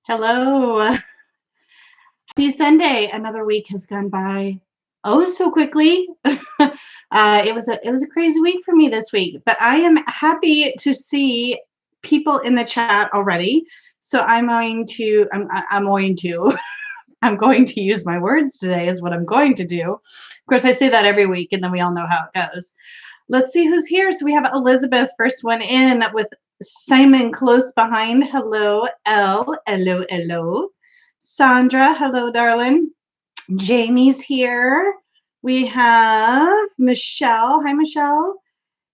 Hello. Happy Sunday. Another week has gone by oh so quickly. It was a crazy week for me this week, but I am happy to see people in the chat already. So I'm going to use my words today is what I'm going to do. Of course, I say that every week and then we all know how it goes. Let's see who's here. So we have Elizabeth, first one in, with Simon close behind. Hello, Elle. Hello, hello. Sandra, hello, darling. Jamie's here. We have Michelle. Hi, Michelle.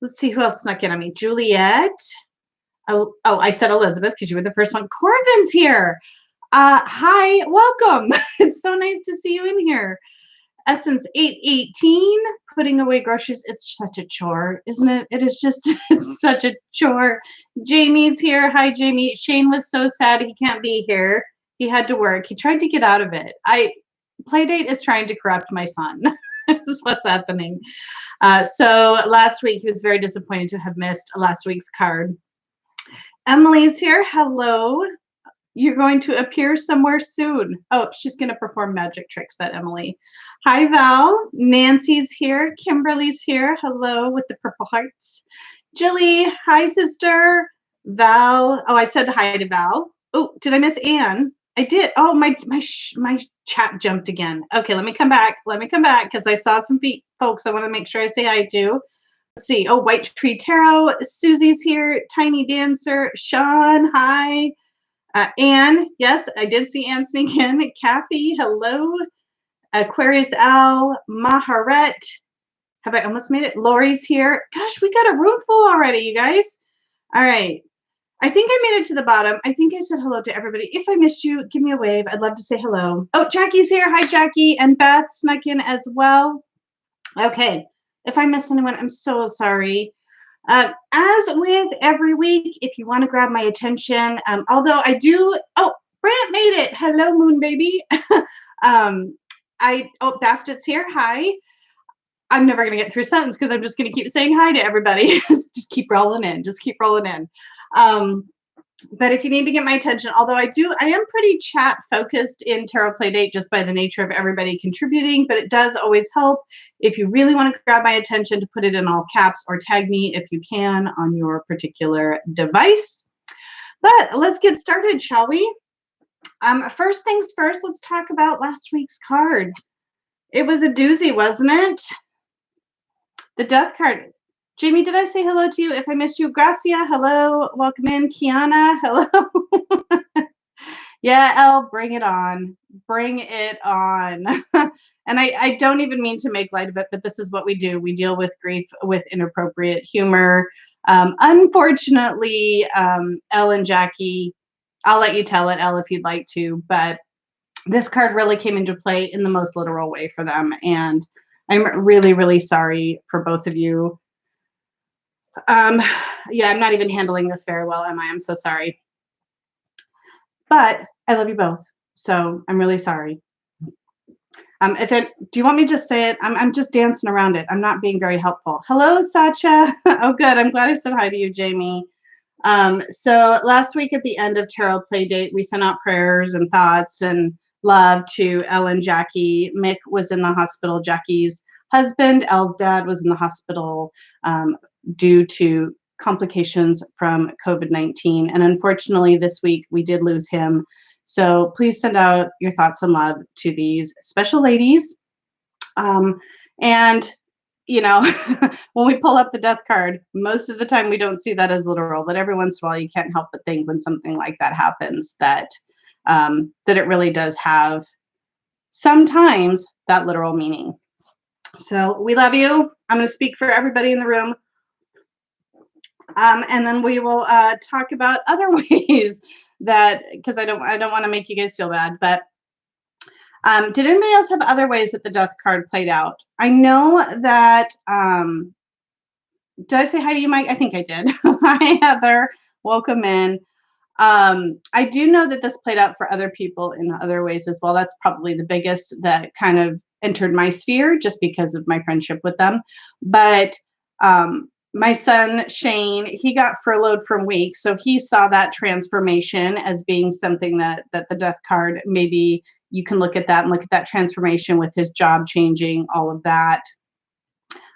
Let's see who else snuck in on me. Juliet. Oh, I said Elizabeth because you were the first one. Corbin's here. Hi, welcome. It's so nice to see you in here. Essence 818, putting away groceries. It's such a chore, isn't it? It is just it's such a chore. Jamie's here. Hi, Jamie. Shane was so sad he can't be here. He had to work. He tried to get out of it. Playdate is trying to corrupt my son. This is what's happening. So last week he was very disappointed to have missed last week's card. Emily's here. Hello. You're going to appear somewhere soon. Oh, she's going to perform magic tricks, that Emily. Hi, Val. Nancy's here. Kimberly's here. Hello with the purple hearts. Jilly. Hi, sister. Val. Oh, I said hi to Val. Oh, did I miss Anne? I did. Oh, my chat jumped again. Okay, let me come back. Because I saw some folks I want to make sure I say hi to. Let's see. Oh, White Tree Tarot. Susie's here. Tiny Dancer. Sean. Hi. Anne, yes, I did see Anne sneak in. Kathy, hello. Aquarius Al, Maharet. Have I almost made it? Lori's here. Gosh, we got a room full already, you guys. All right. I think I made it to the bottom. I think I said hello to everybody. If I missed you, give me a wave. I'd love to say hello. Oh, Jackie's here. Hi, Jackie. And Beth snuck in as well. Okay. If I missed anyone, I'm so sorry. As with every week, if you want to grab my attention, although I do, Brant made it. Hello, Moon Baby. Bastet's here. Hi. I'm never going to get through a sentence because I'm just going to keep saying hi to everybody. Just keep rolling in. But if you need to get my attention, although I am pretty chat focused in Tarot Playdate just by the nature of everybody contributing, but it does always help if you really want to grab my attention to put it in all caps or tag me if you can on your particular device. But let's get started, shall we? First things first, let's talk about last week's card. It was a doozy, wasn't it? The Death card. Jamie, did I say hello to you? If I missed you, Gracia, hello. Welcome in. Kiana, hello. Yeah, Elle, bring it on. Bring it on. And I don't even mean to make light of it, but this is what we do. We deal with grief with inappropriate humor. Unfortunately, Elle and Jackie, I'll let you tell it, Elle, if you'd like to, but this card really came into play in the most literal way for them. And I'm really, really sorry for both of you. Yeah, I'm not even handling this very well, am I? I'm so sorry. But I love you both. So I'm really sorry. Do you want me to just say it? I'm just dancing around it. I'm not being very helpful. Hello, Sacha. Oh, good. I'm glad I said hi to you, Jamie. So last week at the end of Tarot Playdate, we sent out prayers and thoughts and love to Elle and Jackie. Mick was in the hospital. Jackie's husband, Elle's dad, was in the hospital due to complications from COVID-19. And unfortunately, this week we did lose him. So please send out your thoughts and love to these special ladies. And, you know, when we pull up the Death card, most of the time we don't see that as literal, but every once in a while you can't help but think when something like that happens that it really does have sometimes that literal meaning. So we love you. I'm going to speak for everybody in the room. And then we will talk about other ways that, because I don't want to make you guys feel bad, but did anybody else have other ways that the Death card played out? I know that, did I say hi to you, Mike? I think I did. Hi, Heather. Welcome in. I do know that this played out for other people in other ways as well. That's probably the biggest that kind of entered my sphere just because of my friendship with them. But my son Shane, he got furloughed from week, so he saw that transformation as being something that the death card, maybe you can look at that and look at that transformation with his job changing, all of that.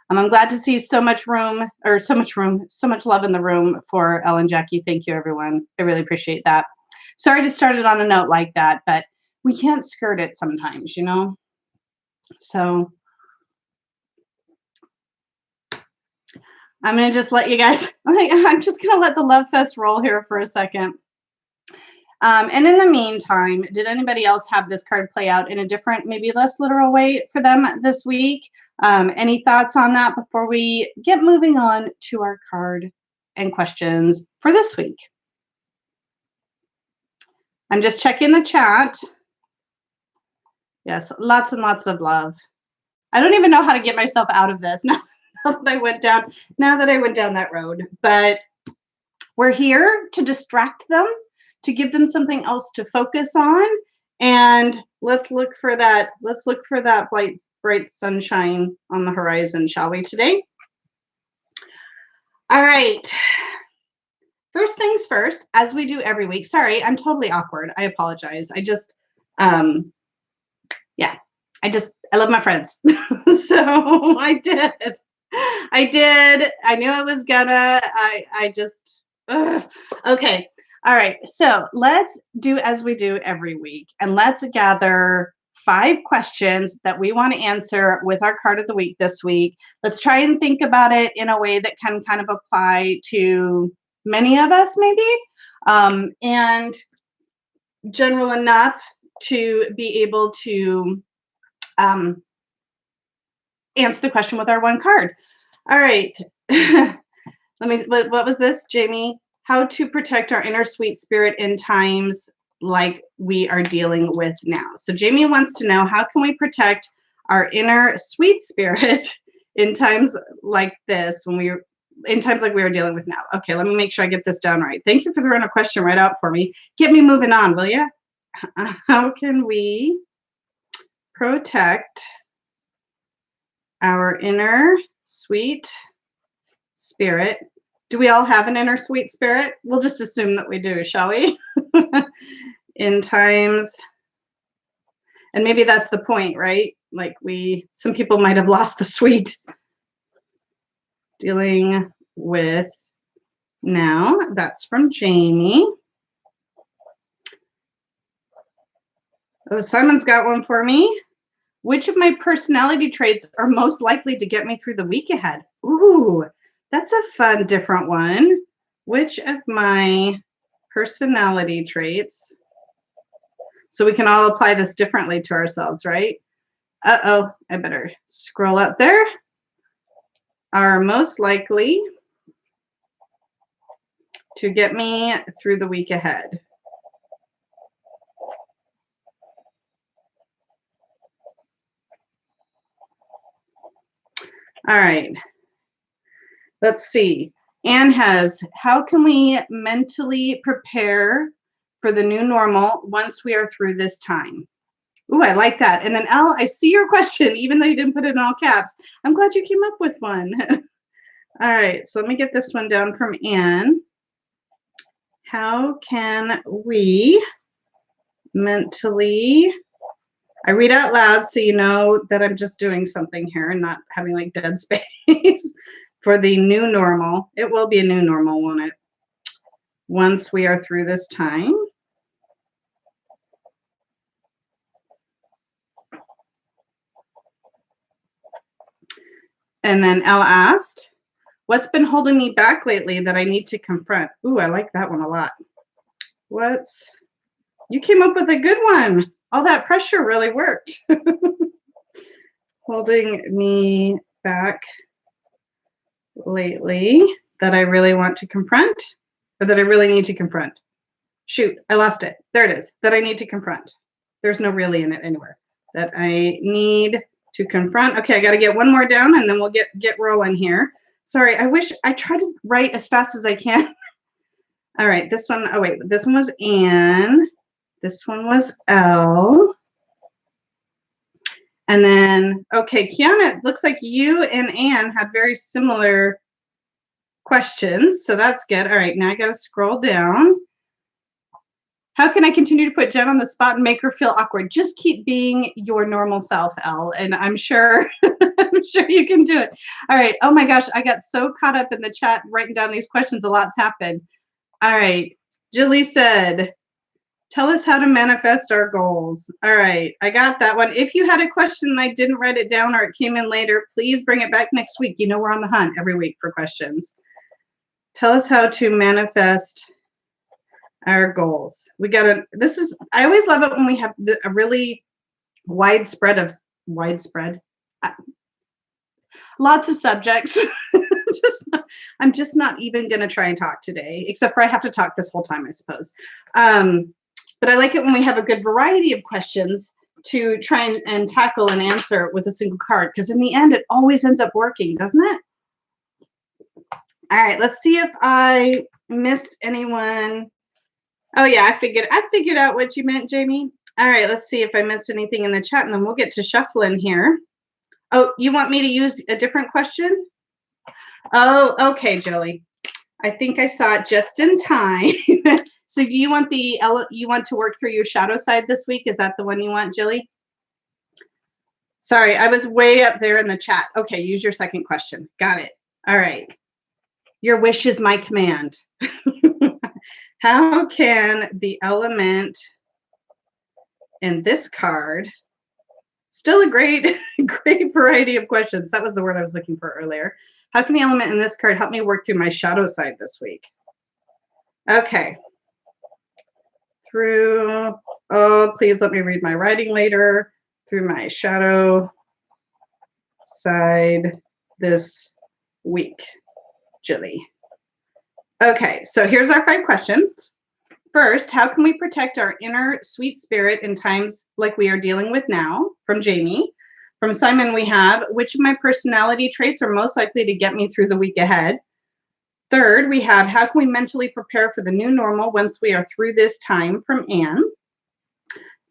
I'm glad to see so much room, so much love in the room for Elle and Jackie. Thank you, everyone. I really appreciate that. Sorry to start it on a note like that, but we can't skirt it sometimes, you know? So I'm going to just let you guys, I'm just going to let the love fest roll here for a second. And in the meantime, did anybody else have this card play out in a different, maybe less literal way for them this week? Any thoughts on that before we get moving on to our card and questions for this week? I'm just checking the chat. Yes, lots and lots of love. I don't even know how to get myself out of this now that I went down that road. But we're here to distract them, to give them something else to focus on, and let's look for that bright sunshine on the horizon, shall we, today? All right. First things first, as we do every week. Sorry, I'm totally awkward. I apologize. I just I love my friends. So I did. I knew I was gonna. I just okay. All right, so let's do as we do every week, and let's gather 5 questions that we want to answer with our card of the week this week. Let's try and think about it in a way that can kind of apply to many of us, maybe, and general enough to be able to answer the question with our one card. All right. What was this, Jamie? How to protect our inner sweet spirit in times like we are dealing with now. So Jamie wants to know, how can we protect our inner sweet spirit in times like this, in times like we are dealing with now? Okay, let me make sure I get this down right. Thank you for throwing a question right out for me. Get me moving on, will you? How can we protect our inner sweet spirit? Do we all have an inner sweet spirit? We'll just assume that we do, shall we? In times, and maybe that's the point, right? Like some people might have lost the sweet. Dealing with now. That's from Jamie. Oh, Simon's got one for me. Which of my personality traits are most likely to get me through the week ahead? Ooh, that's a fun, different one. Which of my personality traits? So we can all apply this differently to ourselves, right? Uh-oh, I better scroll up there. Are most likely to get me through the week ahead. All right. Let's see. Anne has, how can we mentally prepare for the new normal once we are through this time? Ooh, I like that. And then Elle, I see your question, even though you didn't put it in all caps. I'm glad you came up with one. All right, so let me get this one down from Anne. How can we mentally, I read out loud so you know that I'm just doing something here and not having like dead space for the new normal. It will be a new normal, won't it? Once we are through this time. And then Elle asked, what's been holding me back lately that I need to confront? Ooh, I like that one a lot. You came up with a good one. All that pressure really worked. Holding me back lately that I really want to confront, or that I really need to confront. Shoot, I lost it. There it is. That I need to confront. There's no really in it anywhere. That I need to confront. Okay, I got to get one more down and then we'll get rolling here. Sorry, I wish I tried to write as fast as I can. All right, this one, oh wait, this one was Anne. This one was Elle. And then, okay, Kiana, it looks like you and Anne had very similar questions. So that's good. All right, now I got to scroll down. How can I continue to put Jen on the spot and make her feel awkward? Just keep being your normal self, Elle, and I'm sure I'm sure you can do it. All right. Oh my gosh, I got so caught up in the chat writing down these questions. A lot's happened. All right. Julie said, tell us how to manifest our goals. All right. I got that one. If you had a question and I didn't write it down or it came in later, please bring it back next week. You know, we're on the hunt every week for questions. Tell us how to manifest our goals. We got to, this is, I always love it when we have a really widespread, lots of subjects. I'm just not even going to try and talk today, except for I have to talk this whole time, I suppose. But I like it when we have a good variety of questions to try and tackle and answer with a single card, because in the end, it always ends up working, doesn't it? All right, let's see if I missed anyone. Oh yeah, I figured out what you meant, Jamie. All right, let's see if I missed anything in the chat, and then we'll get to shuffling here. Oh, you want me to use a different question? Oh, okay, Jolie. I think I saw it just in time. So do you want to work through your shadow side this week? Is that the one you want, Jilly? Sorry, I was way up there in the chat. Okay, use your second question. Got it. All right. Your wish is my command. How can the element in this card, still a great variety of questions. That was the word I was looking for earlier. How can the element in this card help me work through my shadow side this week? Okay. Oh, please let me read my writing later. Through my shadow side this week, Jilly. Okay, so here's our 5 questions. First, how can we protect our inner sweet spirit in times like we are dealing with now? From Jamie. From Simon, we have, which of my personality traits are most likely to get me through the week ahead? Third, we have, how can we mentally prepare for the new normal once we are through this time? From Anne.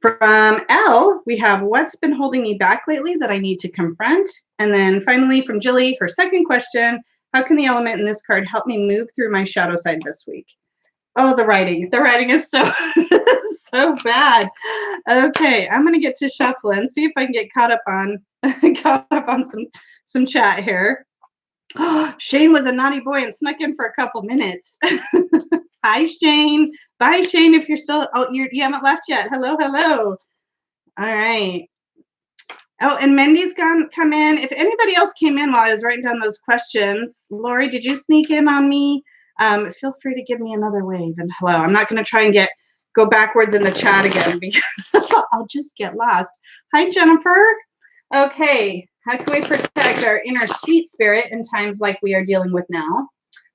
From Elle, we have, what's been holding me back lately that I need to confront? And then finally, from Jilly, her second question, how can the element in this card help me move through my shadow side this week? Oh, the writing is so so bad. Okay, I'm gonna get to shuffling, see if I can get caught up on some chat here. Oh, Shane was a naughty boy and snuck in for a couple minutes. Hi, Shane. Bye, Shane. If you're still, you haven't left yet. Hello. All right. Oh, and Mindy's come in. If anybody else came in while I was writing down those questions, Lori, did you sneak in on me? Feel free to give me another wave and hello. I'm not going to try and go backwards in the chat again because I'll just get lost. Hi, Jennifer. Okay, how can we protect our inner sweet spirit in times like we are dealing with now?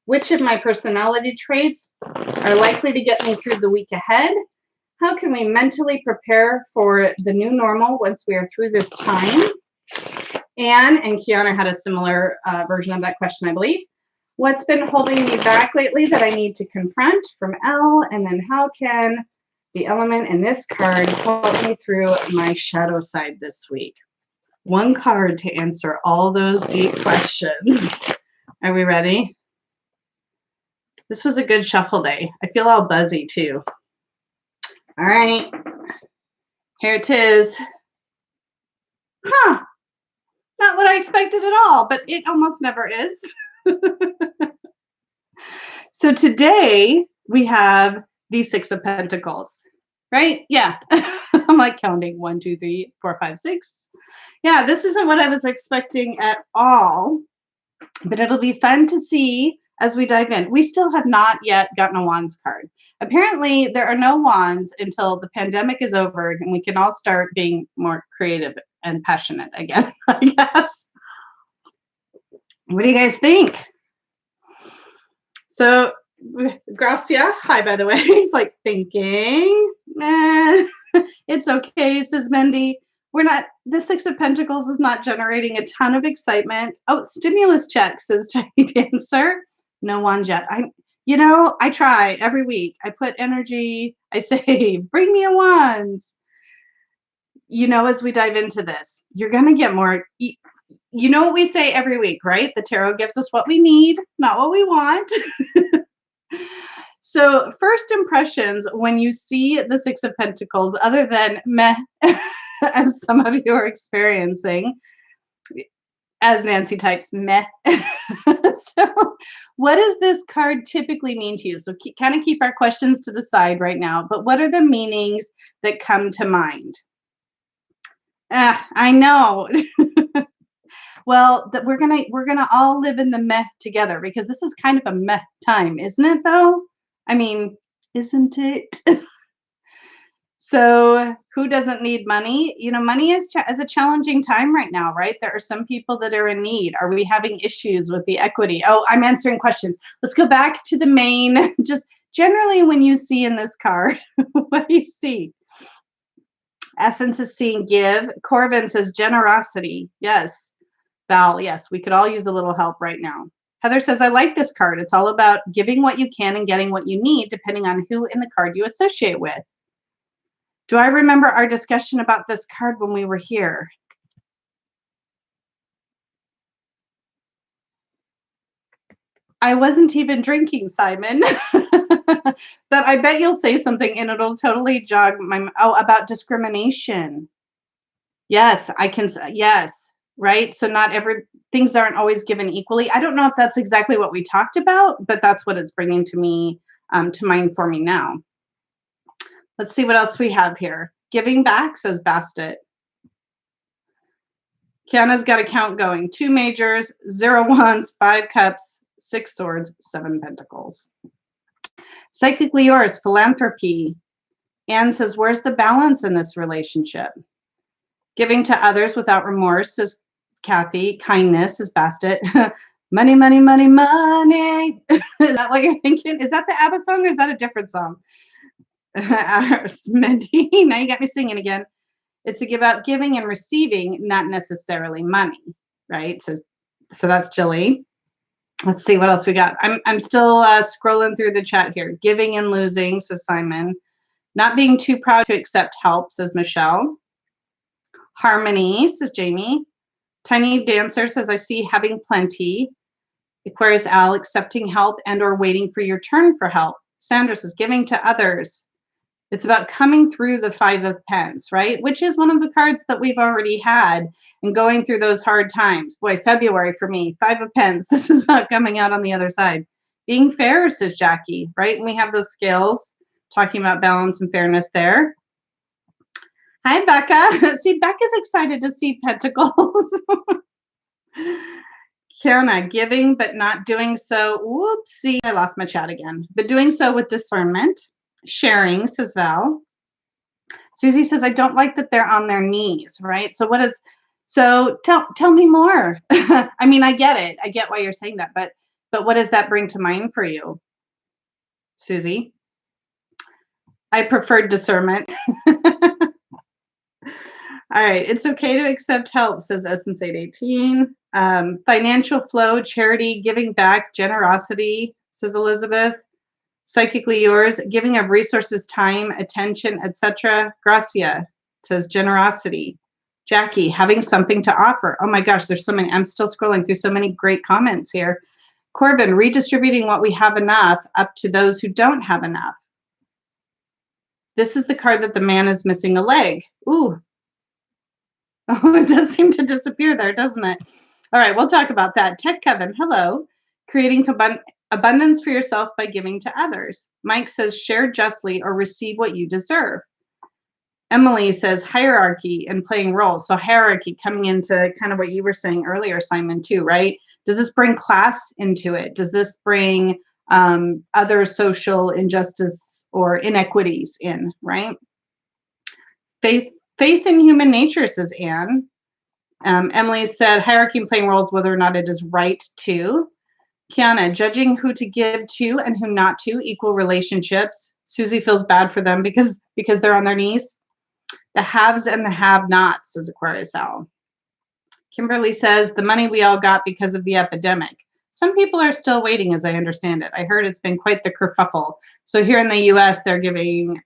Which of my personality traits are likely to get me through the week ahead? How can we mentally prepare for the new normal once we are through this time? Anne and Kiana had a similar version of that question, I believe. What's been holding me back lately that I need to confront? From Elle. And then how can the element in this card help me through my shadow side this week? One card to answer all those deep questions. Are we ready? This was a good shuffle day. I feel all buzzy too. All right, here it is. Huh, not what I expected at all, but it almost never is. So today we have the Six of Pentacles, right? Yeah, I'm like counting 1, 2, 3, 4, 5, 6. Yeah, this isn't what I was expecting at all, but it'll be fun to see as we dive in. We still have not yet gotten a Wands card. Apparently, there are no Wands until the pandemic is over and we can all start being more creative and passionate again, I guess. What do you guys think? So, Gracia, hi, by the way. He's like thinking, it's okay, says Mindy. The Six of Pentacles is not generating a ton of excitement. Oh, stimulus check, says Tiny Dancer. No Wand yet. I try every week. I put energy. I say, bring me a wand. As we dive into this, you're going to get more. you know what we say every week, right? The tarot gives us what we need, not what we want. So first impressions when you see the Six of Pentacles, other than meh, as some of you are experiencing, as Nancy types meh. So what does this card typically mean to you? So kind of keep our questions to the side right now, but what are the meanings that come to mind? I know. Well, that we're gonna all live in the meh together because this is kind of a meh time, isn't it though? I mean, isn't it? So who doesn't need money? You know, money is a challenging time right now, right? There are some people that are in need. Are we having issues with the equity? Oh, I'm answering questions. Let's go back to the main. Just generally when you see in this card, what do you see? Essence is seeing give. Corvin says generosity. Yes. Val, yes, we could all use a little help right now. Heather says, I like this card. It's all about giving what you can and getting what you need, depending on who in the card you associate with. Do I remember our discussion about this card when we were here? I wasn't even drinking, Simon. But I bet you'll say something and it'll totally jog my, about discrimination. Yes, I can, yes, right? So not things aren't always given equally. I don't know if that's exactly what we talked about, but that's what it's bringing to me, to mind for me now. Let's see what else we have here. Giving back, says Bastet. Kiana's got a count going. 2 majors, 0 wands, 5 cups, 6 swords, 7 pentacles. Psychically yours, philanthropy. Anne says, where's the balance in this relationship? Giving to others without remorse, says Kathy. Kindness, says Bastet. Money, money, money, money. Is that what you're thinking? Is that the ABBA song or is that a different song? Mindy, now you got me singing again. It's about giving and receiving, not necessarily money, right? So that's Jilly. Let's see what else we got. I'm still scrolling through the chat here. Giving and losing, says Simon. Not being too proud to accept help, says Michelle. Harmony, says Jamie. Tiny Dancer says, I see having plenty. Aquarius Al, accepting help and or waiting for your turn for help. Sandra says, giving to others. It's about coming through the 5 of Pence, right? Which is one of the cards that we've already had and going through those hard times. Boy, February for me, 5 of Pence. This is about coming out on the other side. Being fair, says Jackie, right? And we have those scales talking about balance and fairness there. Hi, Becca. See, Becca's excited to see Pentacles. Kiana, giving but not doing so. Whoopsie, I lost my chat again. But doing so with discernment. Sharing, says Val. Susie says, I don't like that they're on their knees, right? So what is, so tell me more. I mean, I get it. I get why you're saying that, but what does that bring to mind for you, Susie? I preferred discernment. All right, it's okay to accept help, says Essence 818. Financial flow, charity, giving back, generosity, says Elizabeth. Psychically yours, giving of resources, time, attention, etc. Gracia, says generosity. Jackie, having something to offer. Oh my gosh, there's so many. I'm still scrolling through so many great comments here. Corbin, redistributing what we have enough up to those who don't have enough. This is the card that the man is missing a leg. Ooh. Oh, it does seem to disappear there, doesn't it? All right, we'll talk about that. Tech Kevin, hello. Creating abundance for yourself by giving to others. Mike says, share justly or receive what you deserve. Emily says, hierarchy and playing roles. So hierarchy coming into kind of what you were saying earlier, Simon, too, right? Does this bring class into it? Does this bring other social injustice or inequities in, right? Faith in human nature, says Anne. Emily said, hierarchy and playing roles, whether or not it is right to. Kiana, judging who to give to and who not to, equal relationships. Susie feels bad for them because they're on their knees. The haves and the have-nots, says Aquarius Owl. Kimberly says, the money we all got because of the epidemic. Some people are still waiting, as I understand it. I heard it's been quite the kerfuffle. So here in the U.S., they're giving,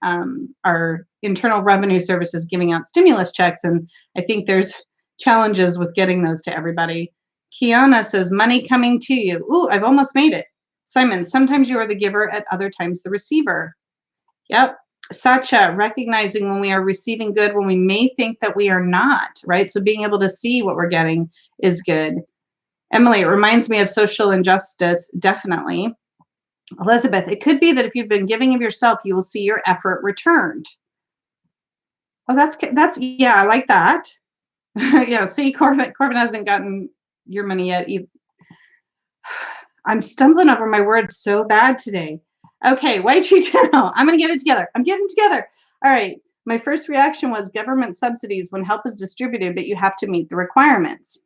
our Internal Revenue Service is giving out stimulus checks, and I think there's challenges with getting those to everybody. Kiana says, money coming to you. Ooh, I've almost made it. Simon, sometimes you are the giver, at other times the receiver. Yep. Sacha, recognizing when we are receiving good, when we may think that we are not, right? So being able to see what we're getting is good. Emily, it reminds me of social injustice, definitely. Elizabeth, it could be that if you've been giving of yourself, you will see your effort returned. Oh, that's yeah, I like that. Yeah, see, Corbin hasn't gotten your money yet. I'm stumbling over my words so bad today. Okay, White Tree Tarot. I'm going to get it together. I'm getting together. All right. My first reaction was government subsidies when help is distributed, but you have to meet the requirements.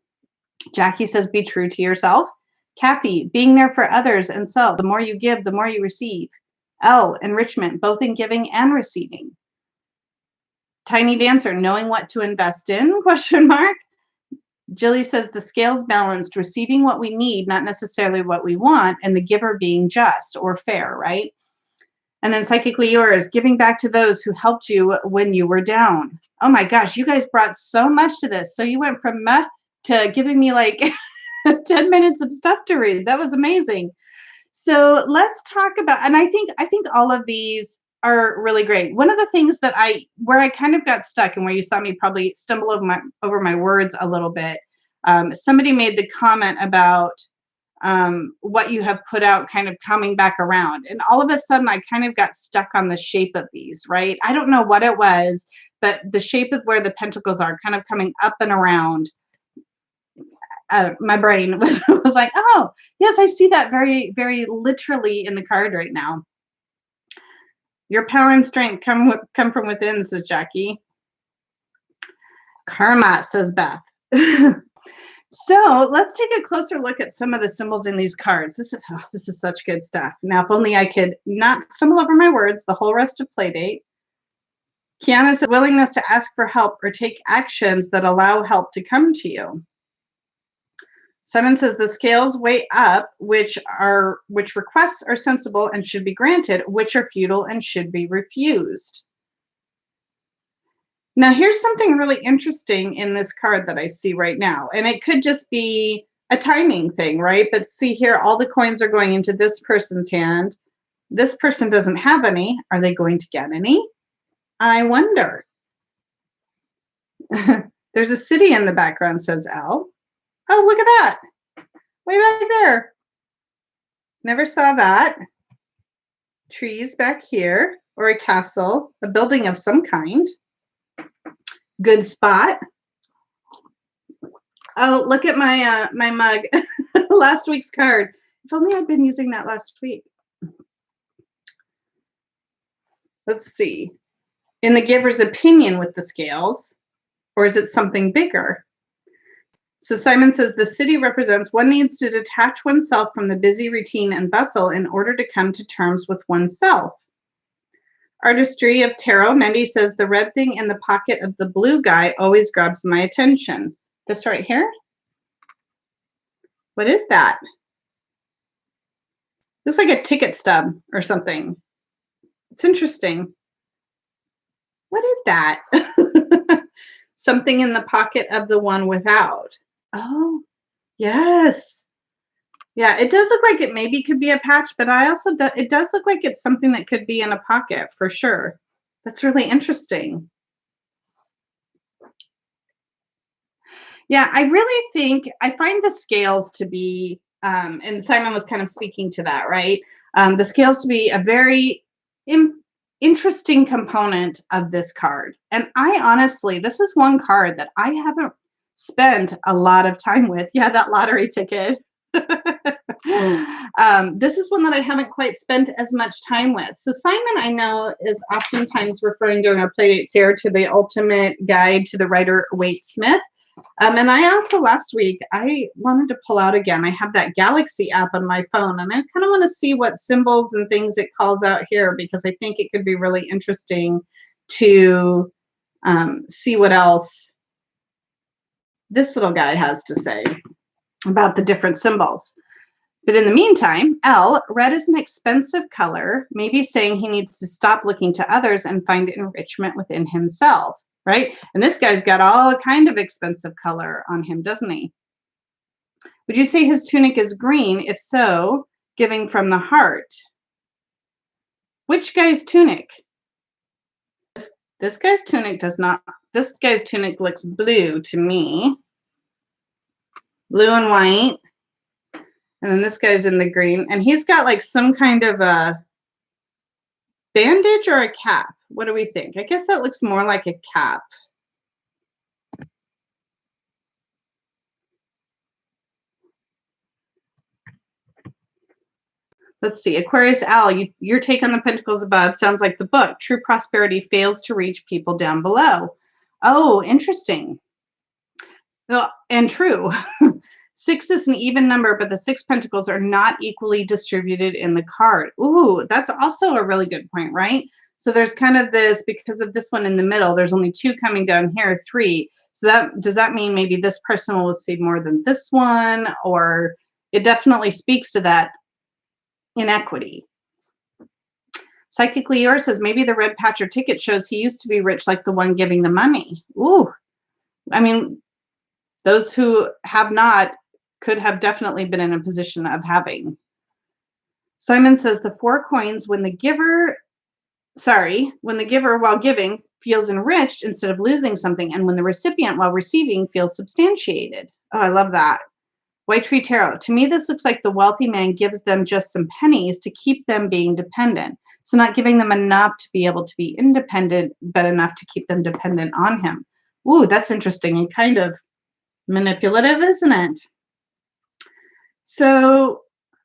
Jackie says, be true to yourself. Kathy, being there for others and self. The more you give, the more you receive. L, enrichment, both in giving and receiving. Tiny Dancer, knowing what to invest in, question mark. Jilly says the scales balanced, receiving what we need, not necessarily what we want, and the giver being just or fair, right? And then Psychically Yours, giving back to those who helped you when you were down. Oh my gosh, you guys brought so much to this. So you went from meh to giving me like 10 minutes of stuff to read. That was amazing. So let's talk about, and I think all of these are really great. One of the things that where I kind of got stuck and where you saw me probably stumble over my words a little bit, somebody made the comment about what you have put out kind of coming back around. And all of a sudden I kind of got stuck on the shape of these, right? I don't know what it was, but the shape of where the pentacles are kind of coming up and around. My brain was like, oh, yes, I see that very, very literally in the card right now. Your power and strength come from within, says Jackie. Karma, says Beth. So let's take a closer look at some of the symbols in these cards. This is such good stuff. Now, if only I could not stumble over my words the whole rest of Playdate. Kiana says, willingness to ask for help or take actions that allow help to come to you. Simon says the scales weigh up, which requests are sensible and should be granted, which are futile and should be refused. Now, here's something really interesting in this card that I see right now, and it could just be a timing thing, right? But see here, all the coins are going into this person's hand. This person doesn't have any. Are they going to get any? I wonder. There's a city in the background, says Al. Oh, look at that. Way back there. Never saw that. Trees back here, or a castle, a building of some kind. Good spot. Oh, look at my my mug. Last week's card. If only I'd been using that last week. Let's see. In the giver's opinion with the scales, or is it something bigger? So Simon says the city represents one needs to detach oneself from the busy routine and bustle in order to come to terms with oneself. Artistry of Tarot, Mendy says the red thing in the pocket of the blue guy always grabs my attention. This right here? What is that? Looks like a ticket stub or something. It's interesting. What is that? Something in the pocket of the one without. Oh, yes. Yeah, it does look like it maybe could be a patch, but it does look like it's something that could be in a pocket for sure. That's really interesting. Yeah, I really think I find the scales to be, and Simon was kind of speaking to that, right? The scales to be a very interesting component of this card. And I honestly, this is one card that I haven't spent a lot of time with. Yeah, that lottery ticket. This is one that I haven't quite spent as much time with. So Simon, I know, is oftentimes referring during our playdates here to the ultimate guide to the Rider-Waite Smith. And I also last week, I wanted to pull out again. I have that Galaxy app on my phone, and I kind of want to see what symbols and things it calls out here, because I think it could be really interesting to see what else this little guy has to say about the different symbols. But in the meantime, L, red is an expensive color, maybe saying he needs to stop looking to others and find enrichment within himself. right? And this guy's got all kind of expensive color on him, doesn't he? Would you say his tunic is green? If so, giving from the heart. Which guy's tunic? This guy's tunic does not, this guy's tunic looks blue to me. Blue and white. And then this guy's in the green. And he's got like some kind of a bandage or a cap. What do we think? I guess that looks more like a cap. Let's see. Aquarius Al, your take on the Pentacles above sounds like the book. True prosperity fails to reach people down below. Oh, interesting. Well, and true. 6 is an even number, but the 6 pentacles are not equally distributed in the card. Ooh, that's also a really good point, right? So there's kind of this, because of this one in the middle, there's only 2 coming down here, 3. So that, does that mean maybe this person will receive more than this one? Or it definitely speaks to that inequity. Psychically Yours says maybe the red patch or ticket shows he used to be rich like the one giving the money. Ooh, I mean, those who have not could have definitely been in a position of having. Simon says the 4 coins, when the giver while giving feels enriched instead of losing something, and when the recipient while receiving feels substantiated. Oh, I love that. White Tree Tarot. To me, this looks like the wealthy man gives them just some pennies to keep them being dependent. So not giving them enough to be able to be independent, but enough to keep them dependent on him. Ooh, that's interesting and kind of manipulative, isn't it? So,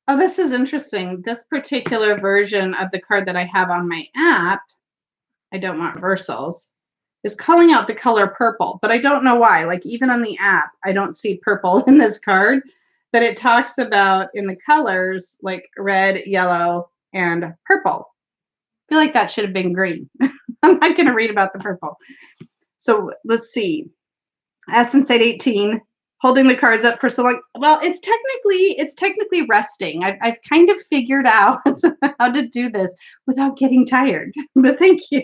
oh, this is interesting. This particular version of the card that I have on my app, I don't want reversals, is calling out the color purple, but I don't know why. Like even on the app, I don't see purple in this card, but it talks about in the colors like red, yellow, and purple. I feel like that should have been green. I'm not going to read about the purple. So let's see. As Inside 18, holding the cards up for so long. Well, it's technically resting. I've kind of figured out how to do this without getting tired. But thank you.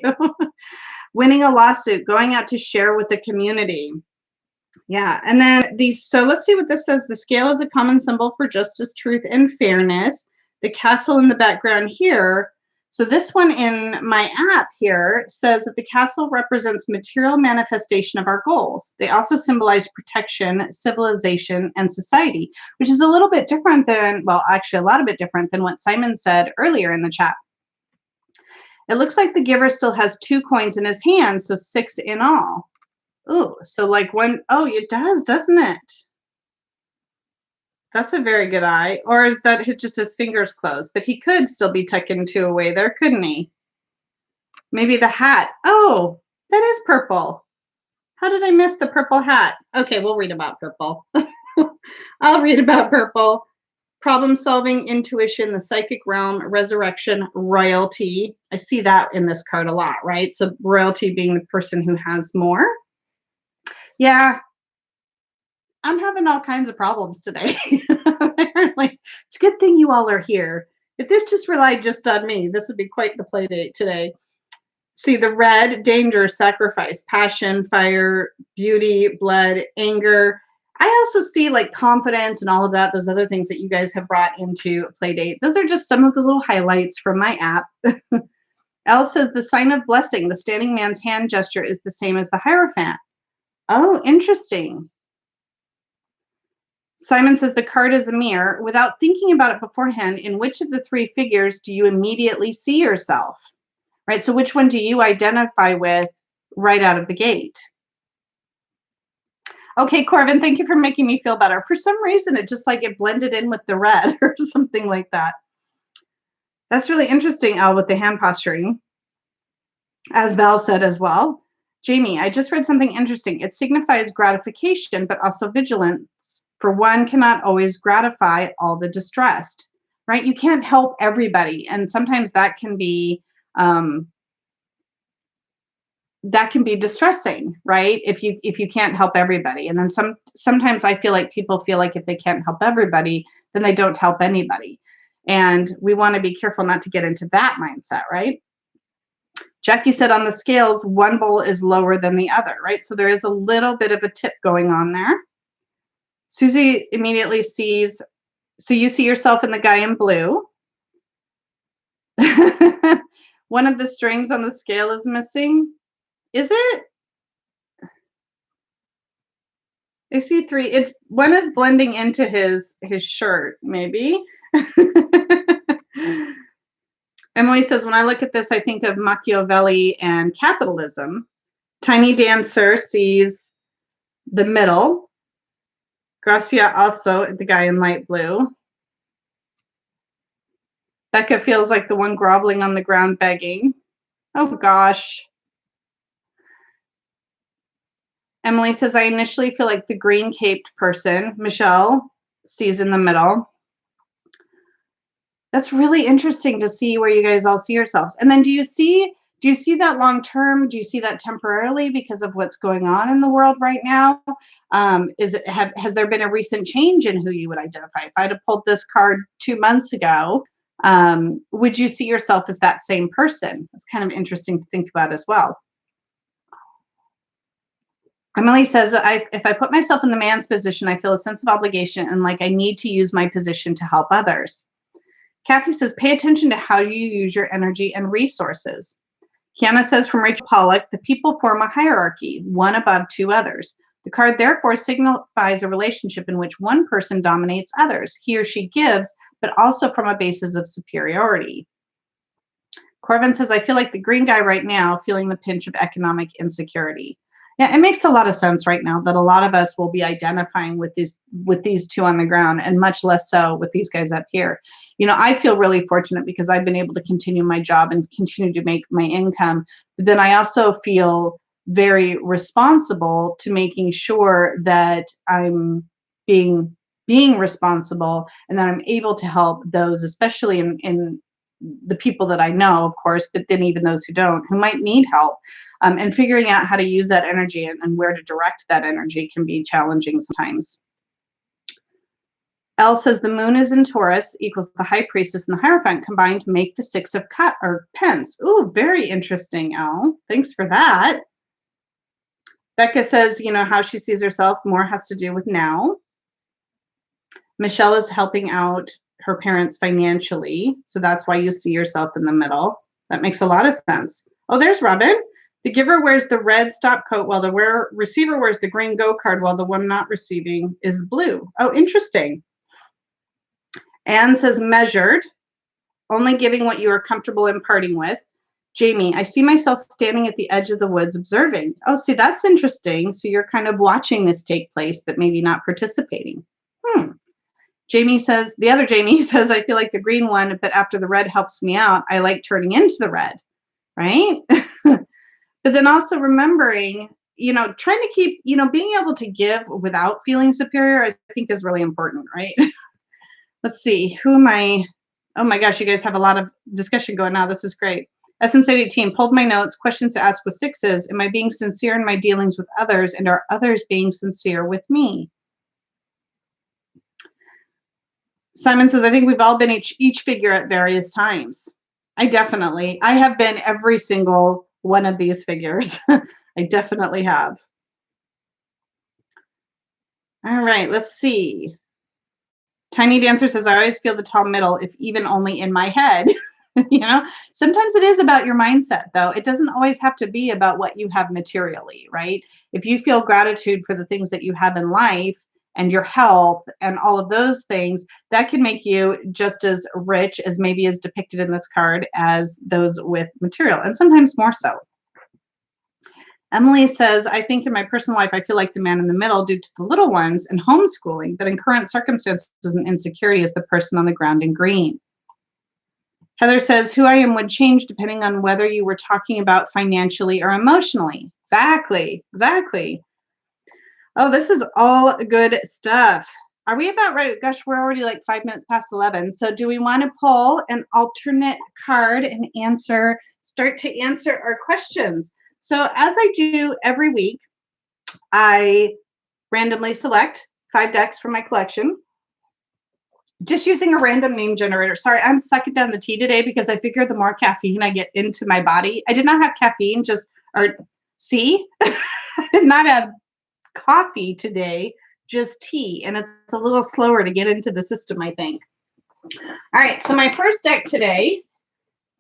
Winning a lawsuit, going out to share with the community. Yeah, and then these, so let's see what this says. The scale is a common symbol for justice, truth, and fairness. The castle in the background here. So this one in my app here says that the castle represents material manifestation of our goals. They also symbolize protection, civilization, and society, which is a little bit different than, well, actually a lot of bit different than what Simon said earlier in the chat. It looks like the giver still has 2 coins in his hand, so 6 in all. Ooh, so like one, oh, it does, doesn't it? That's a very good eye. Or is that just his fingers closed? But he could still be tucking 2 away there, couldn't he? Maybe the hat. Oh, that is purple. How did I miss the purple hat? Okay, we'll read about purple. I'll read about purple. Problem solving, intuition, the psychic realm, resurrection, royalty. I see that in this card a lot, right? So royalty being the person who has more. Yeah, I'm having all kinds of problems today. Apparently, it's a good thing you all are here. If this just relied just on me, this would be quite the play date today. See the red, danger, sacrifice, passion, fire, beauty, blood, anger. I also see like confidence and all of that, those other things that you guys have brought into play date. Those are just some of the little highlights from my app. Elle says the sign of blessing, the standing man's hand gesture is the same as the Hierophant. Oh, interesting. Simon says the card is a mirror. Without thinking about it beforehand, in which of the 3 figures do you immediately see yourself? Right? So which one do you identify with right out of the gate? Okay, Corbin, thank you for making me feel better. For some reason, it just like it blended in with the red or something like that. That's really interesting, Elle, with the hand posturing, as Val said as well. Jamie, I just read something interesting. It signifies gratification, but also vigilance. For one cannot always gratify all the distressed, right? You can't help everybody. And sometimes that can be distressing, right? If you can't help everybody. And then sometimes I feel like people feel like if they can't help everybody, then they don't help anybody. And we want to be careful not to get into that mindset, right? Jackie said on the scales, one bowl is lower than the other, right? So there is a little bit of a tip going on there. Susie immediately sees, so you see yourself in the guy in blue. One of the strings on the scale is missing. Is it? I see three. It's one is blending into his shirt, maybe. Emily says, when I look at this, I think of Machiavelli and capitalism. Tiny Dancer sees the middle. Gracia also, the guy in light blue. Becca feels like the one groveling on the ground begging. Oh, gosh. Emily says, I initially feel like the green-caped person. Michelle sees in the middle. That's really interesting to see where you guys all see yourselves. And then do you see that long term? Do you see that temporarily because of what's going on in the world right now? Has there been a recent change in who you would identify? If I'd have pulled this card 2 months ago, would you see yourself as that same person? It's kind of interesting to think about as well. Emily says, if I put myself in the man's position, I feel a sense of obligation and like I need to use my position to help others. Kathy says, pay attention to how you use your energy and resources. Kiana says, from Rachel Pollack, the people form a hierarchy, one above two others. The card therefore signifies a relationship in which one person dominates others. He or she gives, but also from a basis of superiority. Corvin says, I feel like the green guy right now, feeling the pinch of economic insecurity. Yeah, it makes a lot of sense right now that a lot of us will be identifying with these two on the ground, and much less so with these guys up here. You know, I feel really fortunate because I've been able to continue my job and continue to make my income. But then I also feel very responsible to making sure that I'm being responsible and that I'm able to help those, especially in the people that I know, of course, but then even those who don't, who might need help. And figuring out how to use that energy and where to direct that energy can be challenging sometimes. Elle says the moon is in Taurus equals the high priestess and the Hierophant combined to make the Six of Pence. Ooh, very interesting, Elle. Thanks for that. Becca says, you know, how she sees herself more has to do with now. Michelle is helping out her parents financially, so that's why you see yourself in the middle. That makes a lot of sense. Oh, there's Robin. The giver wears the red stop coat while the receiver wears the green go card while the one not receiving is blue. Oh, interesting. Anne says measured, only giving what you are comfortable imparting with. Jamie, I see myself standing at the edge of the woods observing. Oh, see, that's interesting. So you're kind of watching this take place, but maybe not participating. Jamie says, the other Jamie says, I feel like the green one, but after the red helps me out, I like turning into the red, right? But then also remembering, you know, trying to keep, you know, being able to give without feeling superior, I think is really important, right? Let's see, who am I? Oh my gosh, you guys have a lot of discussion going now. This is great. Essence 18, pulled my notes, questions to ask with sixes. Am I being sincere in my dealings with others, and are others being sincere with me? Simon says, I think we've all been each figure at various times. I have been every single one of these figures. I definitely have. All right, let's see. Tiny Dancer says, I always feel the tall middle, if even only in my head. You know, sometimes it is about your mindset, though. It doesn't always have to be about what you have materially, right? If you feel gratitude for the things that you have in life and your health and all of those things, that can make you just as rich as maybe is depicted in this card as those with material, and sometimes more so. Emily says, I think in my personal life, I feel like the man in the middle due to the little ones and homeschooling, but in current circumstances and insecurity is the person on the ground in green. Heather says, who I am would change depending on whether you were talking about financially or emotionally. Exactly. Oh, this is all good stuff. Are we about ready? Gosh, we're already like 5 minutes past 11. So do we want to pull an alternate card and start to answer our questions? So as I do every week, I randomly select 5 decks from my collection. just using a random name generator. Sorry, I'm sucking down the tea today because I figured the more caffeine I get into my body, I did not have caffeine, see, I did not have coffee today, just tea. And it's a little slower to get into the system, I think. All right, so my first deck today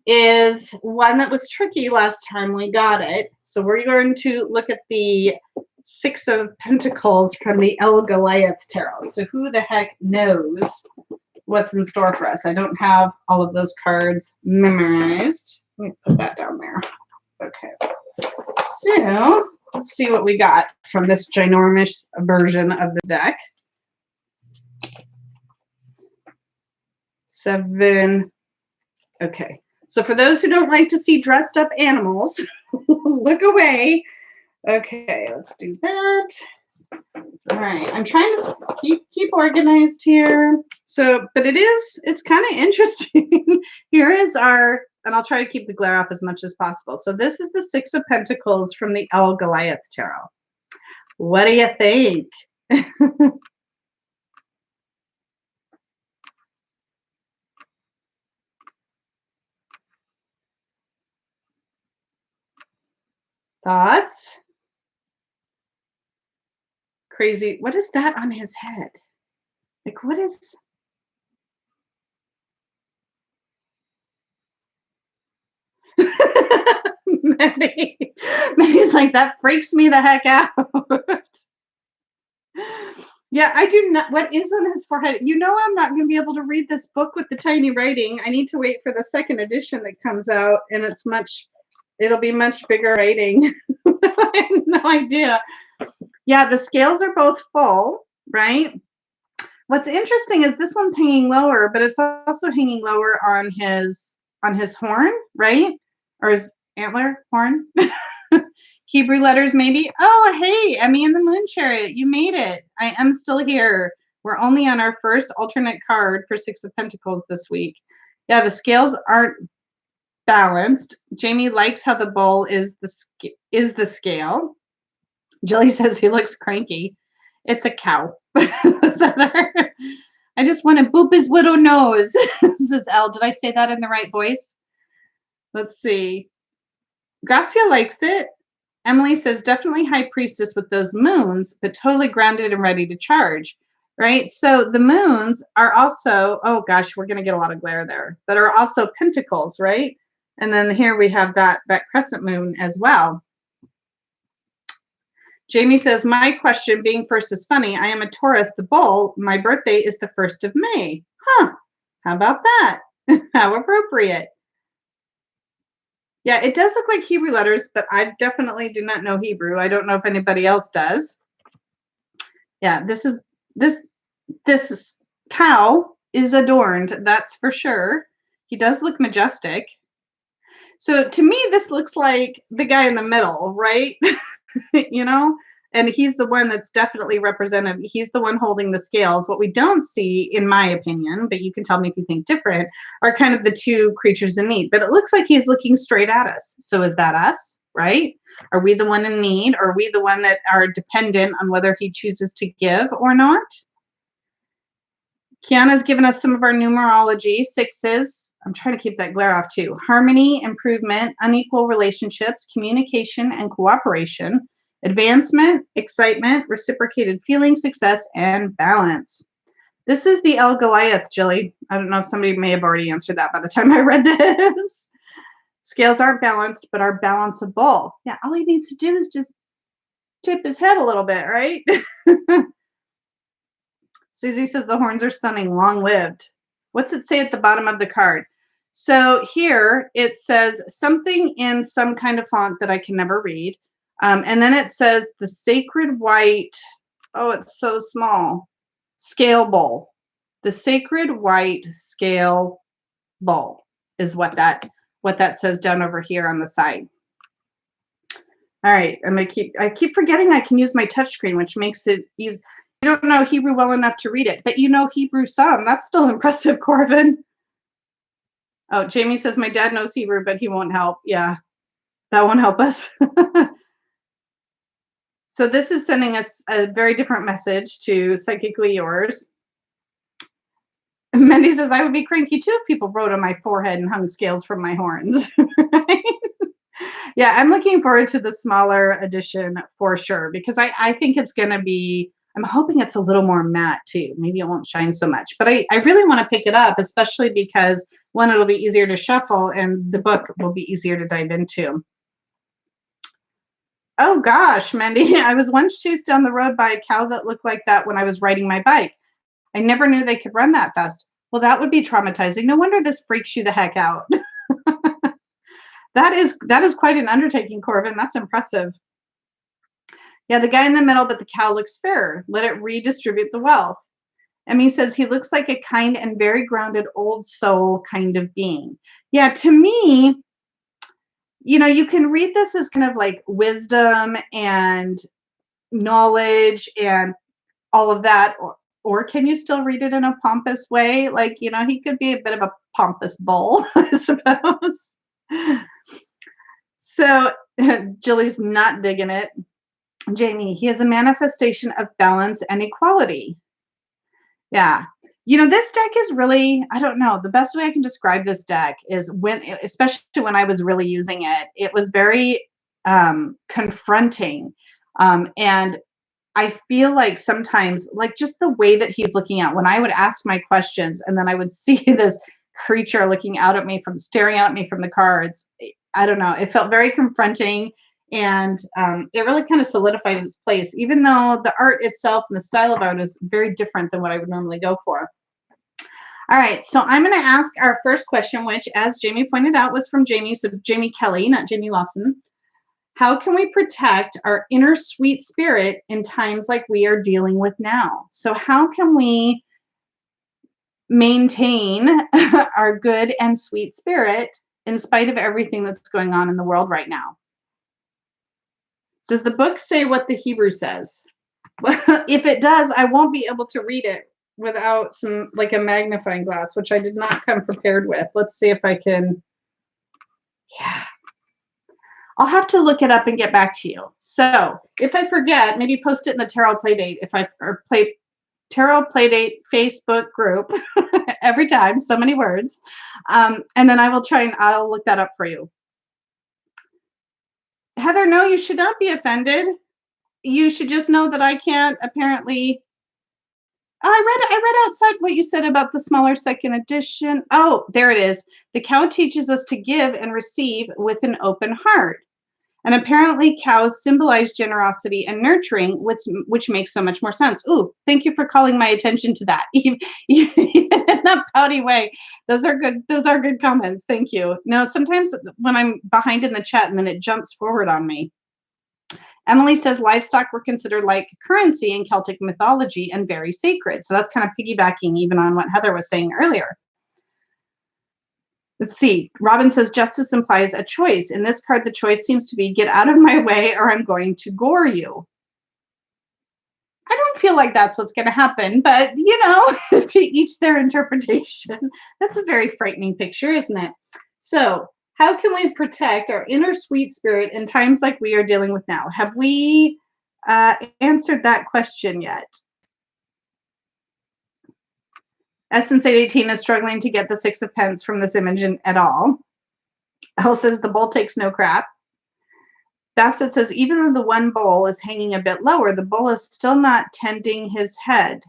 is one that was tricky last time we got it. So we're going to look at the Six of Pentacles from the El Goliath Tarot. So who the heck knows what's in store for us? I don't have all of those cards memorized. Let me put that down there. Okay. So let's see what we got from this ginormous version of the deck. 7. Okay. So for those who don't like to see dressed up animals, look away. Okay, let's do that. All right, I'm trying to keep organized here. So, but it's kind of interesting. Here is our, and I'll try to keep the glare off as much as possible. So this is the Six of Pentacles from the El Goliath Tarot. What do you think? Thoughts? Crazy. What is that on his head? Like, what is... Maybe's like, that freaks me the heck out. Yeah, I do not. What is on his forehead? You know, I'm not going to be able to read this book with the tiny writing. I need to wait for the second edition that comes out, and it'll be much bigger writing. I have no idea. Yeah, the scales are both full, right? What's interesting is this one's hanging lower, but it's also hanging lower on his horn, right? Or his antler horn. Hebrew letters, maybe. Oh, hey, Emmy and the Moon Chariot, you made it. I am still here. We're only on our first alternate card for Six of Pentacles this week. Yeah, the scales aren't balanced. Jamie likes how the bowl is the scale. Jilly says he looks cranky. It's a cow. I just want to boop his widow nose, says Elle. Did I say that in the right voice? Let's see. Gracia likes it. Emily says, definitely High Priestess with those moons, but totally grounded and ready to charge, right? So the moons are also, oh gosh, we're going to get a lot of glare there, but are also pentacles, right? And then here we have that crescent moon as well. Jamie says, my question being first is funny. I am a Taurus, the bull. My birthday is the 1st of May. Huh. How about that? How appropriate. Yeah, it does look like Hebrew letters, but I definitely do not know Hebrew. I don't know if anybody else does. Yeah, this cow is adorned, that's for sure. He does look majestic. So to me, this looks like the guy in the middle, right? You know, and he's the one that's definitely represented. He's the one holding the scales. What we don't see, in my opinion, but you can tell me if you think different, are kind of the two creatures in need. But it looks like he's looking straight at us. So is that us, right? Are we the one in need? Are we the one that are dependent on whether he chooses to give or not? Kiana's given us some of our numerology. Sixes. I'm trying to keep that glare off too. Harmony, improvement, unequal relationships, communication and cooperation, advancement, excitement, reciprocated feeling, success, and balance. This is the El Goliath, Jilly. I don't know if somebody may have already answered that by the time I read this. Scales aren't balanced, but are balanceable. Yeah, all he needs to do is just tip his head a little bit, right? Susie says the horns are stunning, long-lived. What's it say at the bottom of the card? So here it says something in some kind of font that I can never read. And then it says the sacred white, oh, it's so small, scale bowl. The sacred white scale bowl is what that says down over here on the side. All right, I keep forgetting I can use my touchscreen, which makes it easy. You don't know Hebrew well enough to read it, but you know Hebrew some. That's still impressive, Corvin. Oh, Jamie says my dad knows Hebrew, but he won't help. Yeah, that won't help us. So this is sending us a very different message to Psychically Yours. Mandy says, I would be cranky too if people wrote on my forehead and hung scales from my horns. Right? Yeah, I'm looking forward to the smaller edition for sure, because I think it's going to be, I'm hoping it's a little more matte too. Maybe it won't shine so much, but I really want to pick it up, especially because one, it'll be easier to shuffle and the book will be easier to dive into. Oh gosh, Mandy, I was once chased down the road by a cow that looked like that when I was riding my bike. I never knew they could run that fast. Well, that would be traumatizing. No wonder this freaks you the heck out. That is quite an undertaking, Corbin. That's impressive. Yeah, the guy in the middle, but the cow looks fair. Let it redistribute the wealth. Emmy says he looks like a kind and very grounded old soul kind of being. Yeah, to me, you can read this as kind of like wisdom and knowledge and all of that, or can you still read it in a pompous way? Like, he could be a bit of a pompous bull, I suppose. So Jilly's not digging it. Jamie, he is a manifestation of balance and equality. Yeah. This deck is really, I don't know, the best way I can describe this deck is especially when I was really using it, it was very confronting. And I feel like sometimes, like just the way that he's looking at, when I would ask my questions and then I would see this creature staring out at me from the cards. I don't know. It felt very confronting, and it really kind of solidified its place, even though the art itself and the style of art is very different than what I would normally go for. All right, so I'm going to ask our first question, which, as Jamie pointed out, was from Jamie. So Jamie Kelly, not Jamie Lawson. How can we protect our inner sweet spirit in times like we are dealing with now? So how can we maintain our good and sweet spirit in spite of everything that's going on in the world right now? Does the book say what the Hebrew says? If it does, I won't be able to read it without a magnifying glass, which I did not come prepared with. Let's see if I can. Yeah. I'll have to look it up and get back to you. So if I forget, maybe post it in the Tarot Playdate Tarot Playdate Facebook group every time, so many words. And then I will I'll look that up for you. Heather, no, you should not be offended. You should just know that I can't apparently. I read outside what you said about the smaller second edition. Oh, there it is. The cow teaches us to give and receive with an open heart. And apparently cows symbolize generosity and nurturing, which makes so much more sense. Ooh, thank you for calling my attention to that. Even in that pouty way. Those are good comments. Thank you. No, sometimes when I'm behind in the chat and then it jumps forward on me. Emily says livestock were considered like currency in Celtic mythology and very sacred. So that's kind of piggybacking even on what Heather was saying earlier. Let's see. Robin says justice implies a choice. In this card, the choice seems to be get out of my way or I'm going to gore you. I don't feel like that's what's going to happen, but to each their interpretation. That's a very frightening picture, isn't it? So how can we protect our inner sweet spirit in times like we are dealing with now? Have we answered that question yet? Essence 818 is struggling to get the Six of Pentacles from this image at all. Elle says the bowl takes no crap. Bassett says even though the one bowl is hanging a bit lower, the bowl is still not tending his head.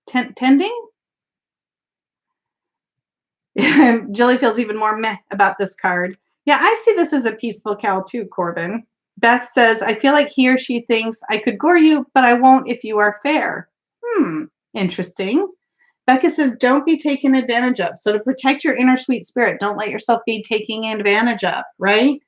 Tending? Jilly feels even more meh about this card. Yeah, I see this as a peaceful cow too, Corbin. Beth says, I feel like he or she thinks I could gore you, but I won't if you are fair. Interesting. Becca says, don't be taken advantage of. So to protect your inner sweet spirit, don't let yourself be taken advantage of, right?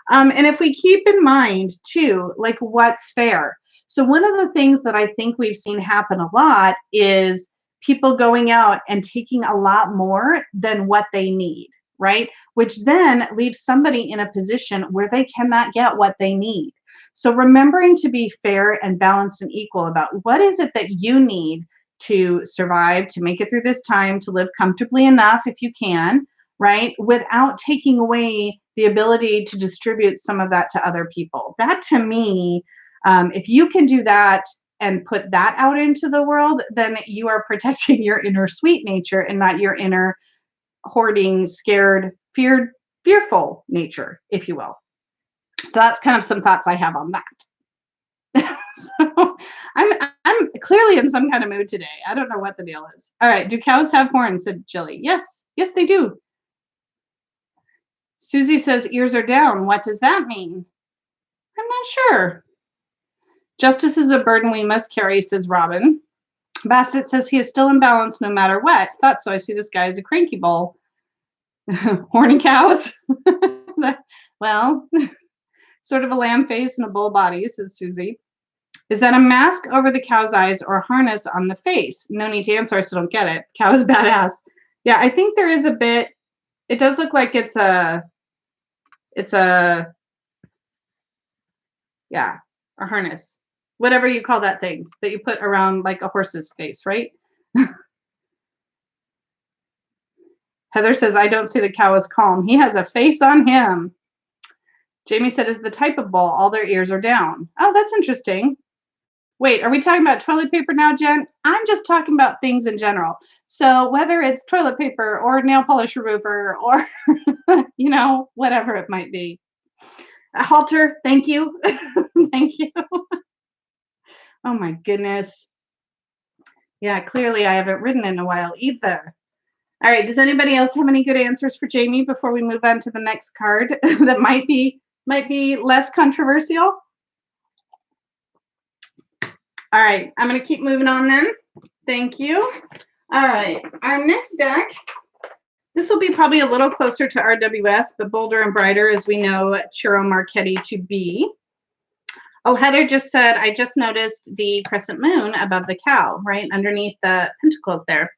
And if we keep in mind, too, like what's fair. So one of the things that I think we've seen happen a lot is people going out and taking a lot more than what they need, right? Which then leaves somebody in a position where they cannot get what they need. So remembering to be fair and balanced and equal about what is it that you need to survive, to make it through this time, to live comfortably enough if you can, right? Without taking away the ability to distribute some of that to other people. That to me, if you can do that and put that out into the world, then you are protecting your inner sweet nature and not your inner hoarding, scared, fearful nature, if you will. So that's kind of some thoughts I have on that. So I'm clearly in some kind of mood today. I don't know what the deal is. All right. Do cows have horns? Said Jilly. Yes. Yes, they do. Susie says ears are down. What does that mean? I'm not sure. Justice is a burden we must carry, says Robin. Bastet says he is still in balance no matter what. Thought so. I see this guy as a cranky bull. Horny cows. Well, sort of a lamb face and a bull body, says Susie. Is that a mask over the cow's eyes or a harness on the face? No need to answer. I still don't get it. Cow is badass. Yeah, I think there is a bit. It does look like it's a harness. Whatever you call that thing that you put around like a horse's face, right? Heather says, I don't see the cow as calm. He has a face on him. Jamie said, is the type of bull. All their ears are down. Oh, that's interesting. Wait, are we talking about toilet paper now, Jen? I'm just talking about things in general. So whether it's toilet paper or nail polish remover or, you know, whatever it might be. A halter, thank you. Thank you. Oh my goodness. Yeah, clearly I haven't ridden in a while either. All right, does anybody else have any good answers for Jamie before we move on to the next card that might be less controversial? All right, I'm going to keep moving on then. Thank you. All right, our next deck, this will be probably a little closer to RWS, but bolder and brighter as we know Ciro Marchetti to be. Oh, Heather just said, I just noticed the crescent moon above the cow, right underneath the pentacles there.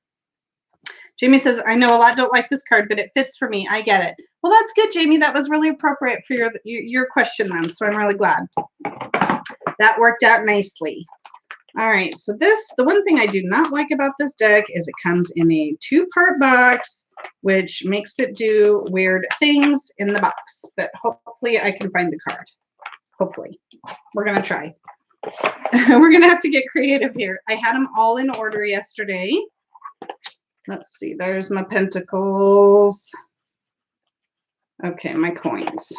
Jamie says, I know a lot don't like this card, but it fits for me. I get it. Well, that's good, Jamie. That was really appropriate for your question then, so I'm really glad. That worked out nicely. All right, so the one thing I do not like about this deck is it comes in a 2-part box, which makes it do weird things in the box, but hopefully I can find the card. Hopefully. We're going to try. We're going to have to get creative here. I had them all in order yesterday. Let's see. There's my pentacles. Okay, my coins.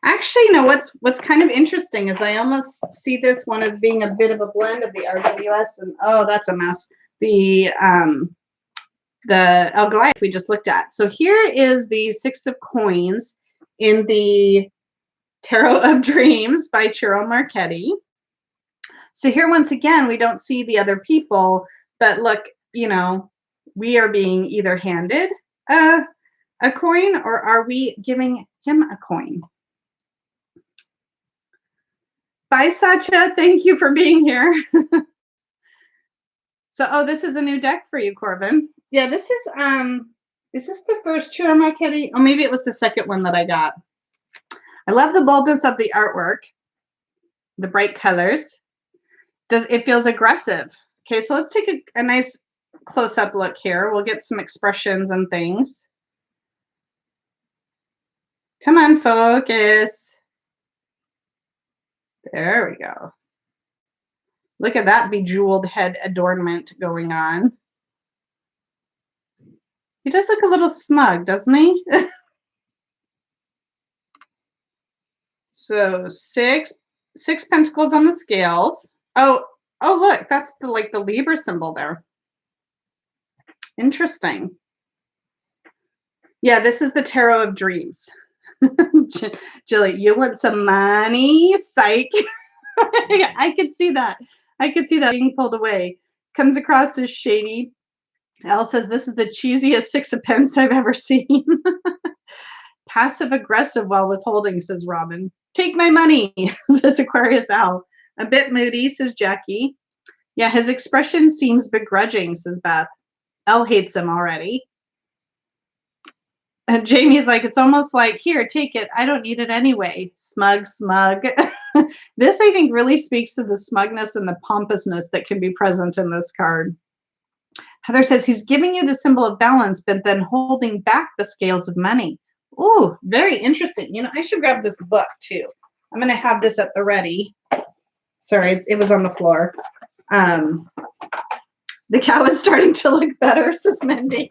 Actually, you know, what's kind of interesting is I almost see this one as being a bit of a blend of the RWS and, oh, that's a mess. The El Goliath we just looked at. So here is the 6 of Coins in the Tarot of Dreams by Ciro Marchetti. So here, once again, we don't see the other people, but look, you know, we are being either handed a coin or are we giving him a coin? Bye, Sacha. Thank you for being here. So, oh, this is a new deck for you, Corbin. Yeah, this is this the first Ciro Marchetti? Oh, maybe it was the second one that I got. I love the boldness of the artwork, the bright colors. It feels aggressive. Okay, so let's take a nice close-up look here. We'll get some expressions and things. Come on, focus. There we go. Look at that bejeweled head adornment going on. He does look a little smug, doesn't he? So six pentacles on the scales. Oh, look, that's the Libra symbol there. Interesting. Yeah, this is the Tarot of Dreams. Jilly, you want some money? Psych. I could see that. I could see that being pulled away. Comes across as shady. Elle says, this is the cheesiest 6 of Pence I've ever seen. Passive aggressive while withholding, says Robin. Take my money, says Aquarius Al. A bit moody, says Jackie. Yeah, his expression seems begrudging, says Beth. Elle hates him already. And Jamie's like, it's almost like, here, take it. I don't need it anyway. Smug, smug. This, I think, really speaks to the smugness and the pompousness that can be present in this card. Heather says he's giving you the symbol of balance, but then holding back the scales of money. Ooh, very interesting. You know, I should grab this book too. I'm going to have this at the ready Sorry, it was on the floor. The cow is starting to look better, says Mindy.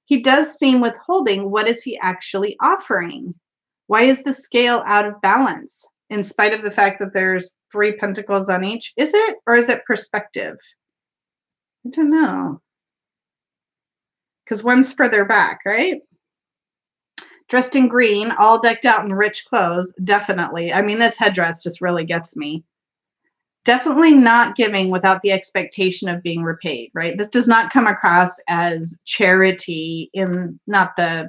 He does seem withholding. What is he actually offering? Why is the scale out of balance? In spite of the fact that there's 3 pentacles on each. Is it? Or is it perspective? I don't know. Because one's further back, right? Dressed in green, all decked out in rich clothes. Definitely. I mean, this headdress just really gets me. Definitely not giving without the expectation of being repaid, right? This does not come across as charity in not the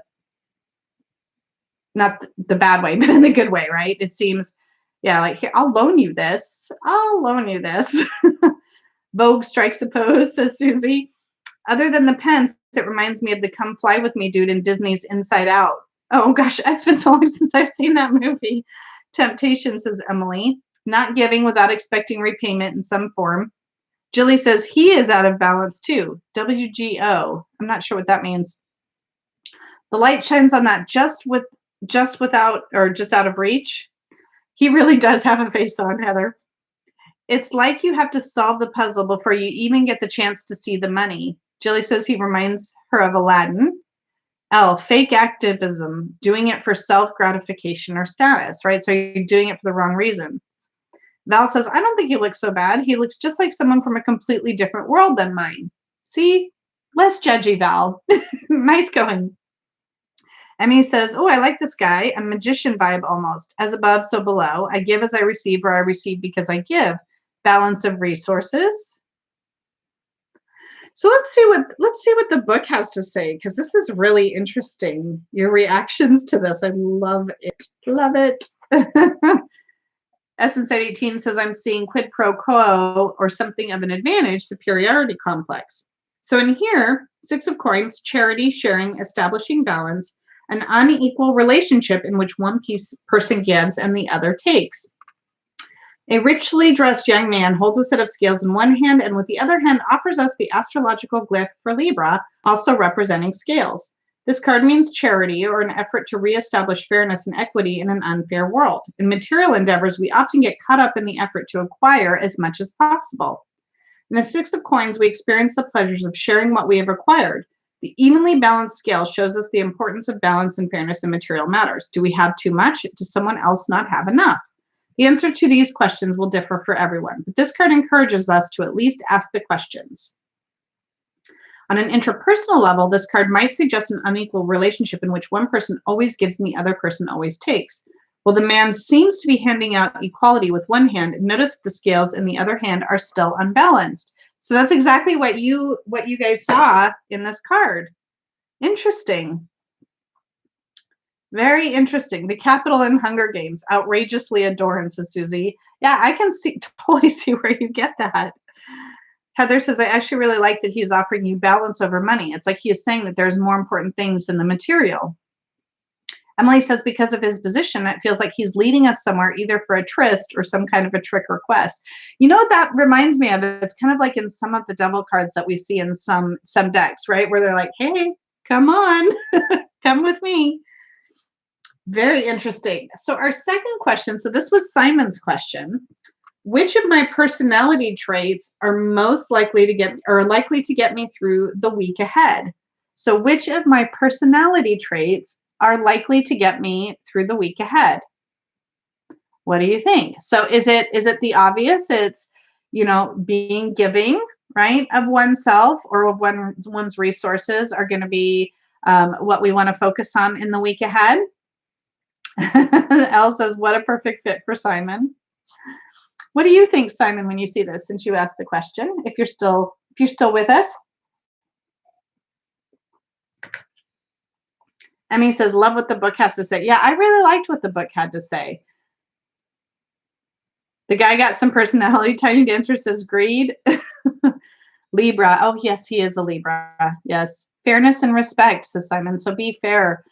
bad way, but in the good way, right? It seems, yeah, like, here, I'll loan you this. I'll loan you this. Vogue strikes a pose, says Susie. Other than the pence, it reminds me of the Come Fly With Me dude in Disney's Inside Out. Oh gosh, it's been so long since I've seen that movie. Temptation, says Emily. Not giving without expecting repayment in some form. Jilly says he is out of balance too. WGO. I'm not sure what that means. The light shines on that just without, or just out of reach. He really does have a face on, Heather. It's like you have to solve the puzzle before you even get the chance to see the money. Jilly says he reminds her of Aladdin. L, fake activism, doing it for self-gratification or status, right? So you're doing it for the wrong reason. Val says, I don't think he looks so bad. He looks just like someone from a completely different world than mine. See? Less judgy, Val. Nice going. Emmy says, oh, I like this guy. A magician vibe almost. As above, so below. I give as I receive, or I receive because I give. Balance of resources. So let's see what the book has to say, because this is really interesting. Your reactions to this. I love it. Love it. Essence 18 says, I'm seeing quid pro quo or something of an advantage, superiority complex. So in here, 6 of Coins, charity, sharing, establishing balance, an unequal relationship in which one person gives and the other takes. A richly dressed young man holds a set of scales in one hand and with the other hand offers us the astrological glyph for Libra, also representing scales. This card means charity or an effort to reestablish fairness and equity in an unfair world. In material endeavors, we often get caught up in the effort to acquire as much as possible. In the 6 of Coins, we experience the pleasures of sharing what we have acquired. The evenly balanced scale shows us the importance of balance and fairness in material matters. Do we have too much? Does someone else not have enough? The answer to these questions will differ for everyone, but this card encourages us to at least ask the questions. On an interpersonal level, this card might suggest an unequal relationship in which one person always gives and the other person always takes. Well, the man seems to be handing out equality with one hand. Notice the scales in the other hand are still unbalanced. So that's exactly what you guys saw in this card. Interesting. Very interesting. The capital in Hunger Games, outrageously adorned, says Susie. Yeah, I can totally see where you get that. Heather says, I actually really like that he's offering you balance over money. It's like he is saying that there's more important things than the material. Emily says, because of his position, it feels like he's leading us somewhere, either for a tryst or some kind of a trick or quest. You know what that reminds me of? It's kind of like in some of the devil cards that we see in some decks, right? Where they're like, hey, come on, come with me. Very interesting. So our second question, so this was Simon's question. Which of my personality traits are most likely to get me through the week ahead? So which of my personality traits are likely to get me through the week ahead? What do you think? So is it the obvious? It's, being giving, right, of oneself or of one's resources are going to be what we want to focus on in the week ahead. Elle says, what a perfect fit for Simon. What do you think, Simon, when you see this, since you asked the question, if you're still with us? Emmy says, love what the book has to say. Yeah, I really liked what the book had to say. The guy got some personality. Tiny Dancer says, greed. Libra. Oh, yes, he is a Libra. Yes. Fairness and respect, says Simon. So be fair.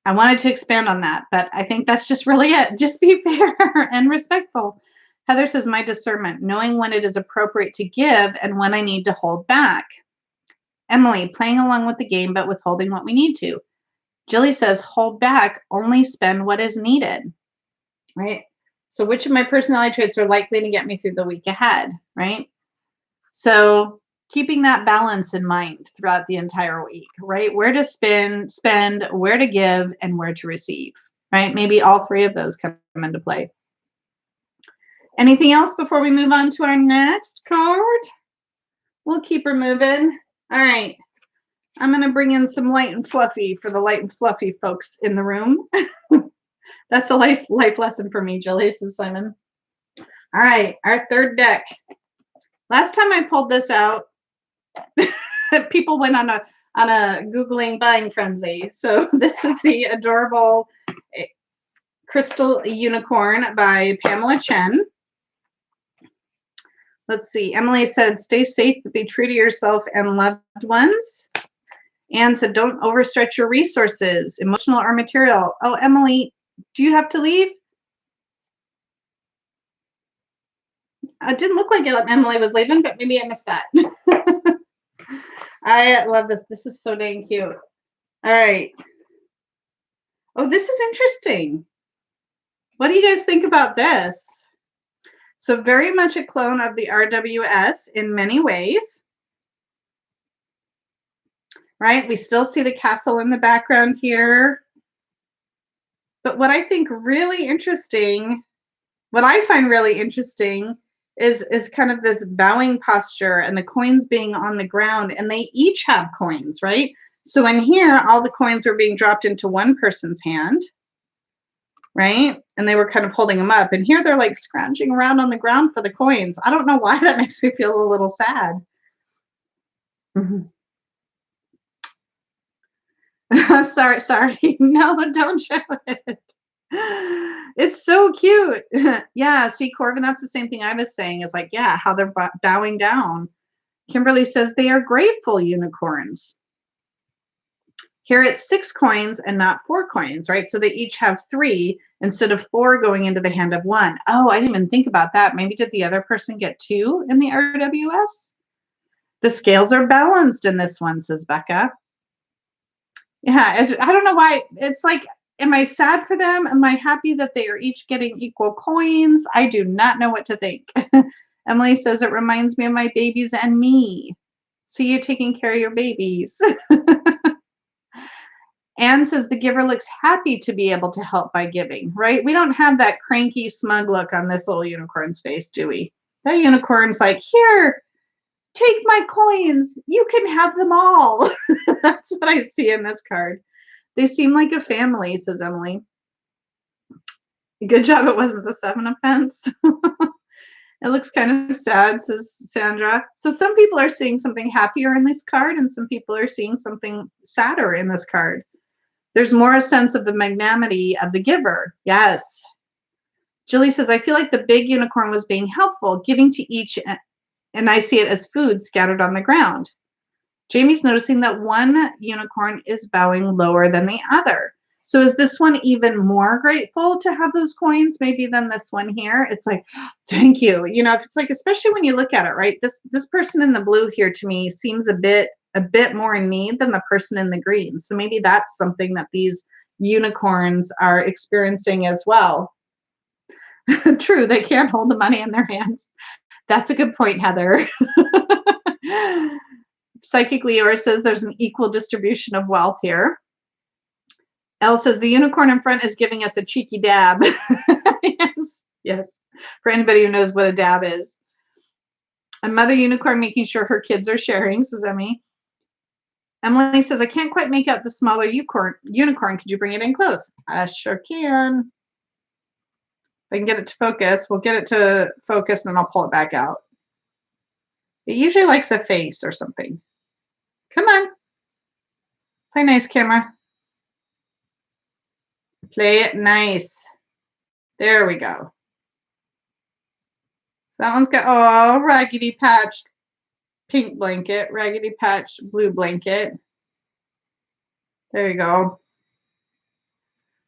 I wanted to expand on that, but I think that's just really it. Just be fair and respectful. Heather says, my discernment, knowing when it is appropriate to give and when I need to hold back. Emily, playing along with the game, but withholding what we need to. Jilly says, hold back, only spend what is needed. right? So which of my personality traits are likely to get me through the week ahead, right? So keeping that balance in mind throughout the entire week, right? Where to spend, where to give, and where to receive, right? Maybe all three of those come into play. Anything else before we move on to our next card? We'll keep her moving. All right. I'm going to bring in some light and fluffy for the light and fluffy folks in the room. That's a life lesson for me, Jilly, says Simon. All right, our third deck. Last time I pulled this out, people went on a Googling buying frenzy. So this is the adorable Crystal Unicorn by Pamela Chen. Let's see. Emily said, stay safe, be true to yourself and loved ones. Anne said, don't overstretch your resources, emotional or material. Oh, Emily, do you have to leave? It didn't look like Emily was leaving, but maybe I missed that. I love this. This is so dang cute. All right. Oh, this is interesting. What do you guys think about this? So very much a clone of the RWS in many ways. Right? We still see the castle in the background here. But what I think really interesting, what I find really interesting is kind of this bowing posture and the coins being on the ground, and they each have coins, right? So in here, all the coins were being dropped into one person's hand, right? And they were kind of holding them up. And here they're like scrounging around on the ground for the coins. I don't know why that makes me feel a little sad. Sorry. No, don't show it. It's so cute. Yeah, see, Corbin, that's the same thing I was saying. Is like, yeah, how they're bowing down. Kimberly says they are grateful unicorns. Here it's 6 coins and not 4 coins, right? So they each have 3 instead of 4 going into the hand of 1. Oh, I didn't even think about that. Maybe did the other person get 2 in the RWS? The scales are balanced in this one, says Becca. Yeah, I don't know why. It's like, am I sad for them? Am I happy that they are each getting equal coins? I do not know what to think. Emily says it reminds me of my babies and me. See you taking care of your babies. Anne says the giver looks happy to be able to help by giving, right? We don't have that cranky, smug look on this little unicorn's face, do we? That unicorn's like, here, take my coins. You can have them all. That's what I see in this card. They seem like a family, says Emily. Good job it wasn't the 7 of Pentacles. It looks kind of sad, says Sandra. So some people are seeing something happier in this card, and some people are seeing something sadder in this card. There's more a sense of the magnanimity of the giver. Yes. Julie says, I feel like the big unicorn was being helpful, giving to each, and I see it as food scattered on the ground. Jamie's noticing that one unicorn is bowing lower than the other. So is this one even more grateful to have those coins maybe than this one here? It's like, thank you. You know, if it's like, especially when you look at it, right? This person in the blue here to me seems a bit more in need than the person in the green. So maybe that's something that these unicorns are experiencing as well. True, they can't hold the money in their hands. That's a good point, Heather. Psychic Leor says there's an equal distribution of wealth here. Elle says the unicorn in front is giving us a cheeky dab. Yes. For anybody who knows what a dab is. A mother unicorn making sure her kids are sharing, says Emmy. Emily says, I can't quite make out the smaller unicorn. Could you bring it in close? I sure can. If I can get it to focus, we'll get it to focus and then I'll pull it back out. It usually likes a face or something. Come on. Play nice, camera. Play it nice. There we go. So that one's got, oh, raggedy patched pink blanket, raggedy patched blue blanket. There you go.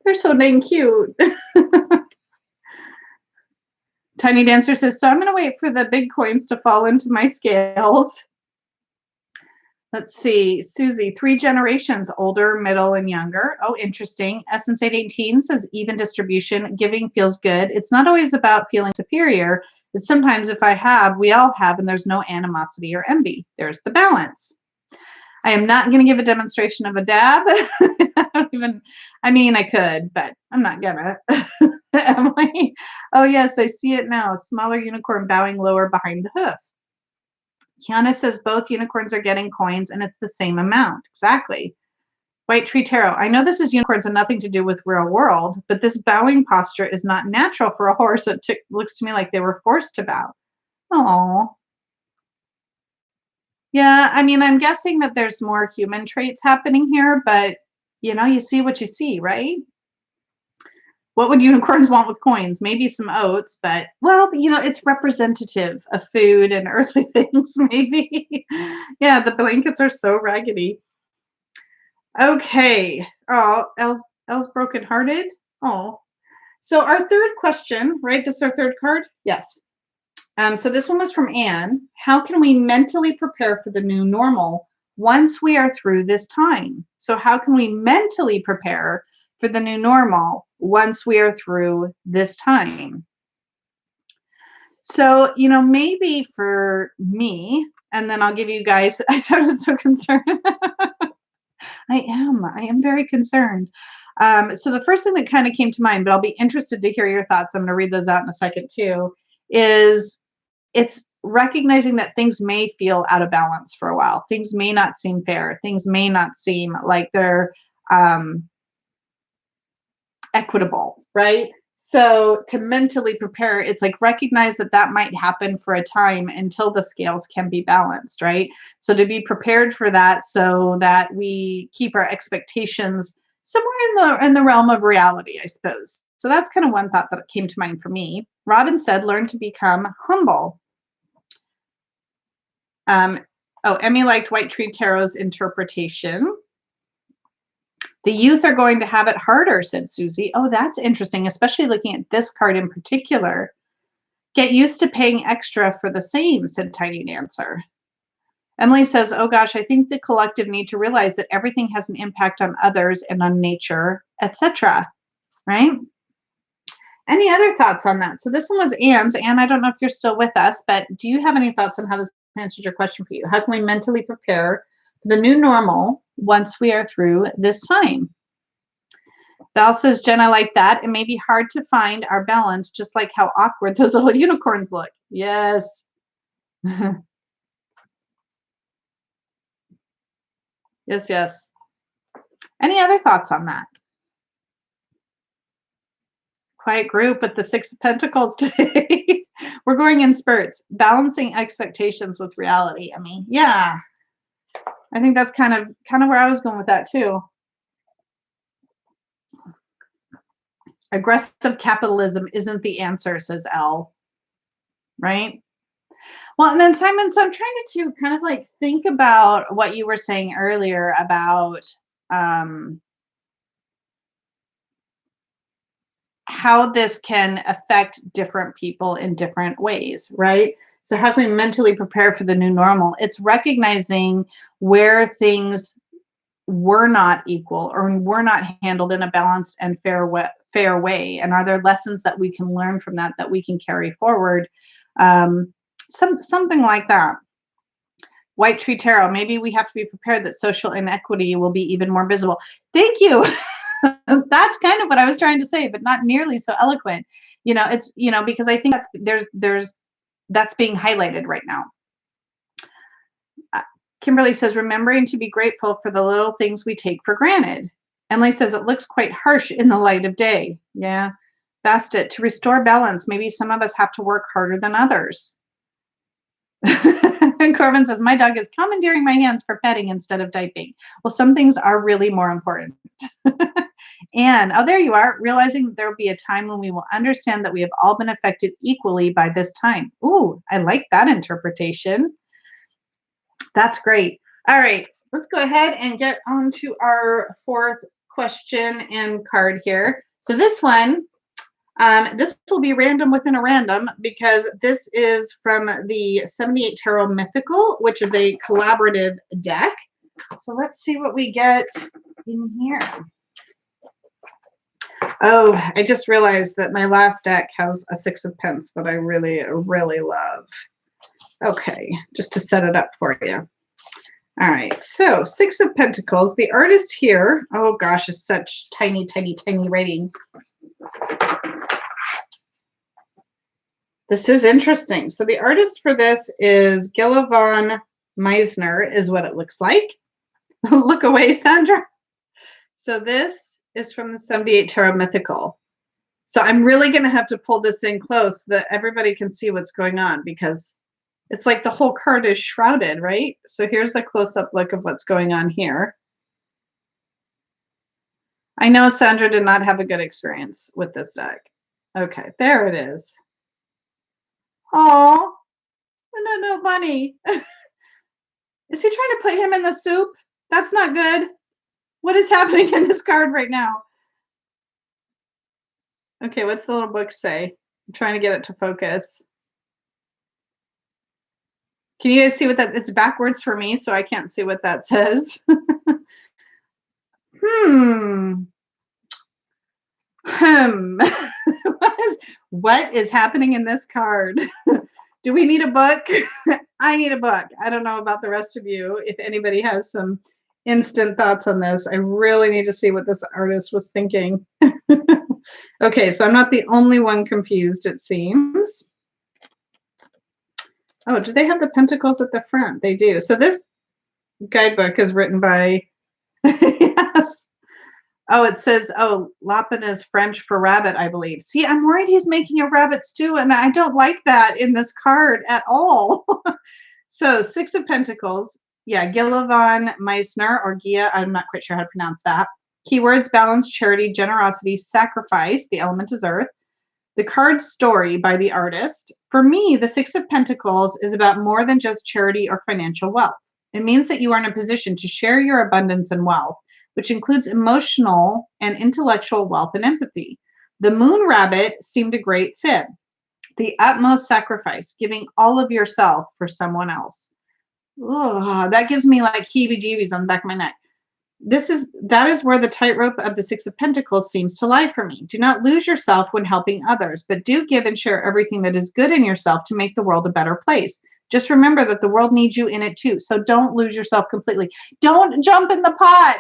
They're so dang cute. Tiny Dancer says, so I'm going to wait for the big coins to fall into my scales. Let's see, Susie, 3 generations, older, middle, and younger. Oh, interesting. Essence 818 says even distribution. Giving feels good. It's not always about feeling superior. It's sometimes if I have, we all have, and there's no animosity or envy. There's the balance. I am not going to give a demonstration of a dab. I don't even, I mean, I could, but I'm not gonna. Emily, oh yes, I see it now. Smaller unicorn bowing lower behind the hoof. Kiana says both unicorns are getting coins and it's the same amount. Exactly. White Tree Tarot. I know this is unicorns and nothing to do with real world, but this bowing posture is not natural for a horse. It looks to me like they were forced to bow. Oh. Yeah, I mean, I'm guessing that there's more human traits happening here, but you know, you see what you see, right? What would unicorns want with coins? Maybe some oats, but well, you know, it's representative of food and earthly things, maybe. Yeah, the blankets are so raggedy. Okay. Oh, Elle's brokenhearted. Oh. So our third question, right? This is our third card? Yes. So this one was from Anne. How can we mentally prepare for the new normal once we are through this time? So how can we mentally prepare for the new normal once we are through this time? So, you know, maybe for me, and then I'll give you guys, I sounded so concerned. I am very concerned. So the first thing that kind of came to mind, but I'll be interested to hear your thoughts. I'm going to read those out in a second too, is it's recognizing that things may feel out of balance for a while. Things may not seem fair. Things may not seem like they're equitable, right? So to mentally prepare, it's like recognize that that might happen for a time until the scales can be balanced, right? So to be prepared for that so that we keep our expectations somewhere in the realm of reality, I suppose. So that's kind of one thought that came to mind for me. Robin said, learn to become humble. Emmy liked White Tree Tarot's interpretation. The youth are going to have it harder, said Susie. Oh, that's interesting, especially looking at this card in particular. Get used to paying extra for the same, said Tiny Dancer. Emily says, oh gosh, I think the collective need to realize that everything has an impact on others and on nature, etc. Right? Any other thoughts on that? So this one was Anne's. Anne, I don't know if you're still with us, but do you have any thoughts on how this answers your question for you? How can we mentally prepare for the new normal once we are through this time? Val says, Jen, I like that. It may be hard to find our balance, just like how awkward those little unicorns look. Yes. Yes, yes. Any other thoughts on that? Quiet group with the Six of Pentacles today. We're going in spurts, balancing expectations with reality. I mean, yeah. I think that's kind of where I was going with that too. Aggressive capitalism isn't the answer, says Elle. Right? Well, and then Simon, so I'm trying to kind of like think about what you were saying earlier about how this can affect different people in different ways, right? So how can we mentally prepare for the new normal? It's recognizing where things were not equal or were not handled in a balanced and fair way. And are there lessons that we can learn from that we can carry forward? Something like that. White Tree Tarot, maybe we have to be prepared that social inequity will be even more visible. Thank you. That's kind of what I was trying to say, but not nearly so eloquent. You know, it's, you know, because I think that's being highlighted right now. Kimberly says, remembering to be grateful for the little things we take for granted. Emily says, it looks quite harsh in the light of day. Yeah. Bastet, to restore balance, maybe some of us have to work harder than others. Corbin says, my dog is commandeering my hands for petting instead of diaping. Well, some things are really more important. And, oh, there you are, realizing that there will be a time when we will understand that we have all been affected equally by this time. Ooh, I like that interpretation. That's great. All right, let's go ahead and get on to our fourth question and card here. So this one, This will be random within a random because this is from the 78 Tarot Mythical, which is a collaborative deck. So let's see what we get in here. Oh, I just realized that my last deck has a Six of Pentacles that I really, really love. Okay, just to set it up for you. All right, so Six of Pentacles. The artist here, oh gosh, is such tiny, tiny, tiny writing. This is interesting. So the artist for this is Gilla von Meisner, is what it looks like. Look away, Sandra. So this is from the 78 Tarot Mythical. So I'm really going to have to pull this in close so that everybody can see what's going on, because it's like the whole card is shrouded, right? So here's a close-up look of what's going on here. I know Sandra did not have a good experience with this deck. Okay, there it is. Oh, no, bunny. Is he trying to put him in the soup? That's not good. What is happening in this card right now? Okay, what's the little book say? I'm trying to get it to focus. Can you guys see what that, it's backwards for me, so I can't see what that says. What is happening in this card? Do we need a book? I need a book. I don't know about the rest of you. If anybody has some instant thoughts on this, I really need to see what this artist was thinking. Okay, so I'm not the only one confused, it seems. Oh, do they have the pentacles at the front? They do. So this guidebook is written by, yes. Oh, it says, oh, lapin is French for rabbit, I believe. See, I'm worried he's making a rabbit stew, and I don't like that in this card at all. So Six of Pentacles. Yeah, Gilla von Meisner, or Gia, I'm not quite sure how to pronounce that. Keywords: balance, charity, generosity, sacrifice. The element is earth. The card story by the artist. For me, the Six of Pentacles is about more than just charity or financial wealth. It means that you are in a position to share your abundance and wealth, which includes emotional and intellectual wealth and empathy. The moon rabbit seemed a great fit. The utmost sacrifice, giving all of yourself for someone else. Oh, that gives me like heebie-jeebies on the back of my neck. That is where the tightrope of the Six of Pentacles seems to lie for me. Do not lose yourself when helping others, but do give and share everything that is good in yourself to make the world a better place. Just remember that the world needs you in it too. So don't lose yourself completely. Don't jump in the pot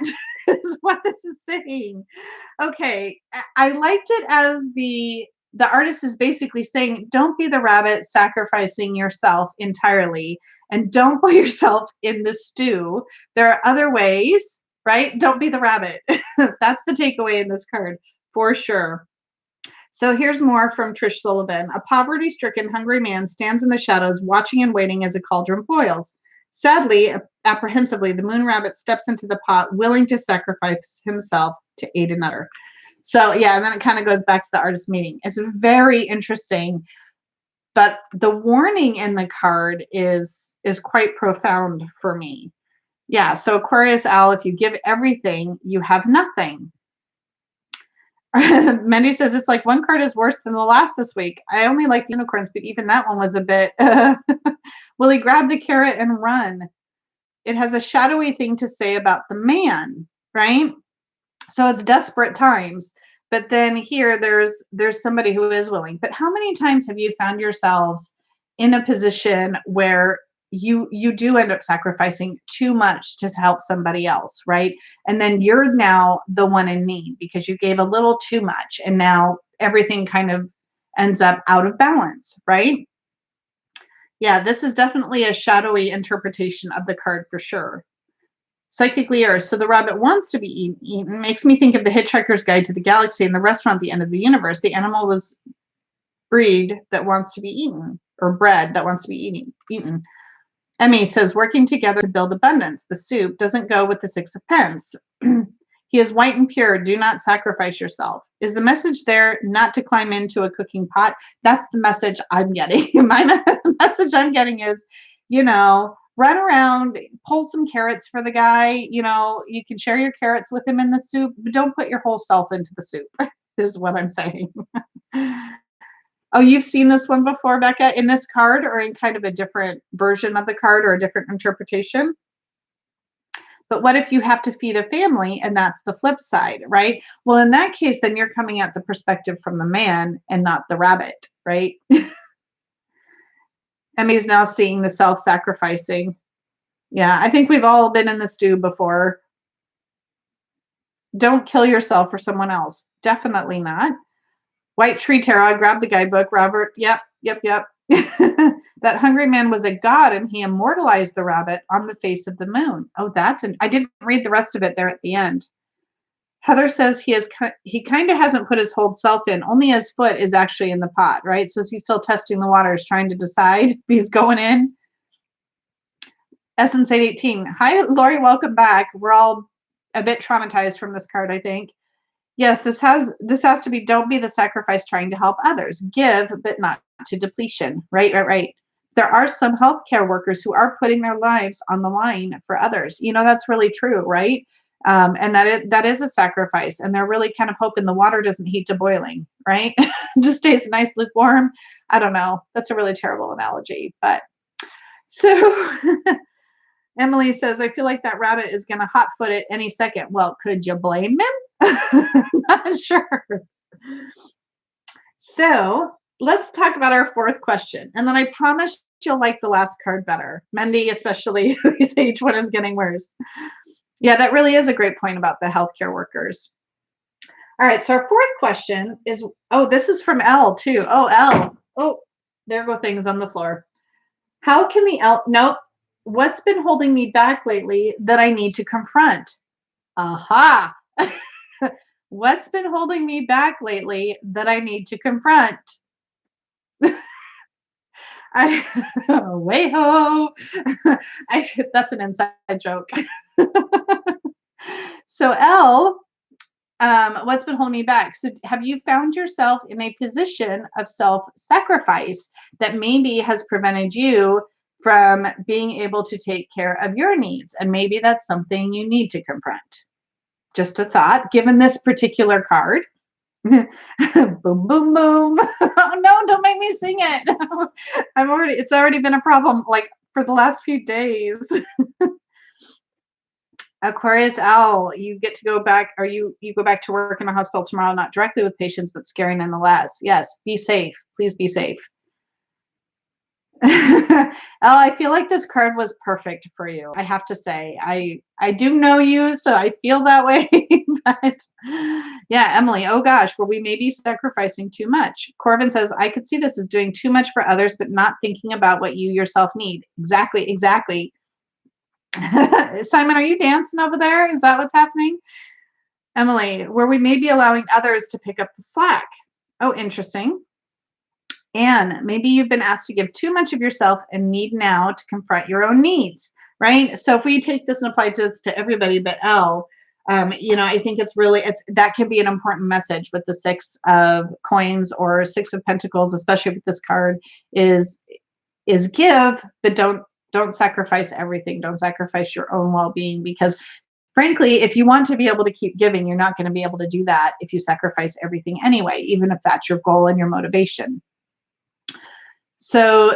is what this is saying. Okay, I liked it as the artist is basically saying, don't be the rabbit sacrificing yourself entirely, and don't put yourself in the stew. There are other ways, right? Don't be the rabbit. That's the takeaway in this card for sure. So here's more from Trish Sullivan. A poverty-stricken, hungry man stands in the shadows, watching and waiting as a cauldron boils. Sadly, apprehensively, the moon rabbit steps into the pot, willing to sacrifice himself to aid another. So yeah, and then it kind of goes back to the artist meeting. It's very interesting, but the warning in the card is quite profound for me. Yeah, so Aquarius Al, if you give everything, you have nothing. Mendy says it's like one card is worse than the last this week. I only like the unicorns, but even that one was a bit. Will he grab the carrot and run? It has a shadowy thing to say about the man, right? So it's desperate times. But then here there's somebody who is willing. But how many times have you found yourselves in a position where you do end up sacrificing too much to help somebody else, right? And then you're now the one in need because you gave a little too much, and now everything kind of ends up out of balance, right? Yeah, this is definitely a shadowy interpretation of the card for sure. Psychically Earth. So the rabbit wants to be eaten. Makes me think of the Hitchhiker's Guide to the Galaxy and the restaurant at the end of the universe. The animal was breed that wants to be eaten, or bred that wants to be eaten. Emmy says, working together to build abundance. The soup doesn't go with the Six of Pence. He is white and pure. Do not sacrifice yourself. Is the message there not to climb into a cooking pot? That's the message I'm getting. My message I'm getting is, run around, pull some carrots for the guy. You can share your carrots with him in the soup, but don't put your whole self into the soup, is what I'm saying. Oh, you've seen this one before, Becca, in this card or in kind of a different version of the card or a different interpretation? But what if you have to feed a family and that's the flip side, right? Well, in that case, then you're coming at the perspective from the man and not the rabbit, right? Emmy's now seeing the self-sacrificing. Yeah, I think we've all been in the stew before. Don't kill yourself for someone else. Definitely not. White Tree Tarot, I grabbed the guidebook. Robert, yep. That hungry man was a god and he immortalized the rabbit on the face of the moon. Oh, I didn't read the rest of it there at the end. Heather says he kind of hasn't put his whole self in. Only his foot is actually in the pot, right? So he's still testing the waters, trying to decide if he's going in. Essence 818. Hi, Lori. Welcome back. We're all a bit traumatized from this card, I think. Yes, this has to be, don't be the sacrifice trying to help others. Give, but not to depletion. Right. There are some healthcare workers who are putting their lives on the line for others. That's really true, right? And that is a sacrifice. And they're really kind of hoping the water doesn't heat to boiling, right? Just stays nice, lukewarm. I don't know. That's a really terrible analogy. But so Emily says, I feel like that rabbit is going to hot foot it any second. Well, could you blame him? Not sure. So let's talk about our fourth question. And then I promise you'll like the last card better. Mendy, especially, who say each one is getting worse. Yeah, that really is a great point about the healthcare workers. All right, so our fourth question is, this is from Elle too. Oh, Elle. Oh, there go things on the floor. How can the Elle, nope. What's been holding me back lately that I need to confront? Aha. What's been holding me back lately that I need to confront? Way-ho. That's an inside joke. So Elle, what's been holding me back? So have you found yourself in a position of self-sacrifice that maybe has prevented you from being able to take care of your needs? And maybe that's something you need to confront. Just a thought, given this particular card. Boom, boom, boom. Oh no, don't make me sing it. It's already been a problem like for the last few days. Aquarius Owl, you get to go back, or you go back to work in a hospital tomorrow, not directly with patients, but scary nonetheless. Yes, be safe. Please be safe. I feel like this card was perfect for you. I have to say, I do know you, so I feel that way. But yeah, Emily, oh gosh, where we may be sacrificing too much. Corbin says, I could see this as doing too much for others, but not thinking about what you yourself need. Exactly. Simon, are you dancing over there? Is that what's happening? Emily, where we may be allowing others to pick up the slack. Oh, interesting. And maybe you've been asked to give too much of yourself and need now to confront your own needs, right? So if we take this and apply this to everybody but Elle, I think that can be an important message with the Six of Coins or Six of Pentacles, especially with this card, is give, but don't sacrifice everything. Don't sacrifice your own well-being, because frankly, if you want to be able to keep giving, you're not going to be able to do that if you sacrifice everything anyway, even if that's your goal and your motivation. So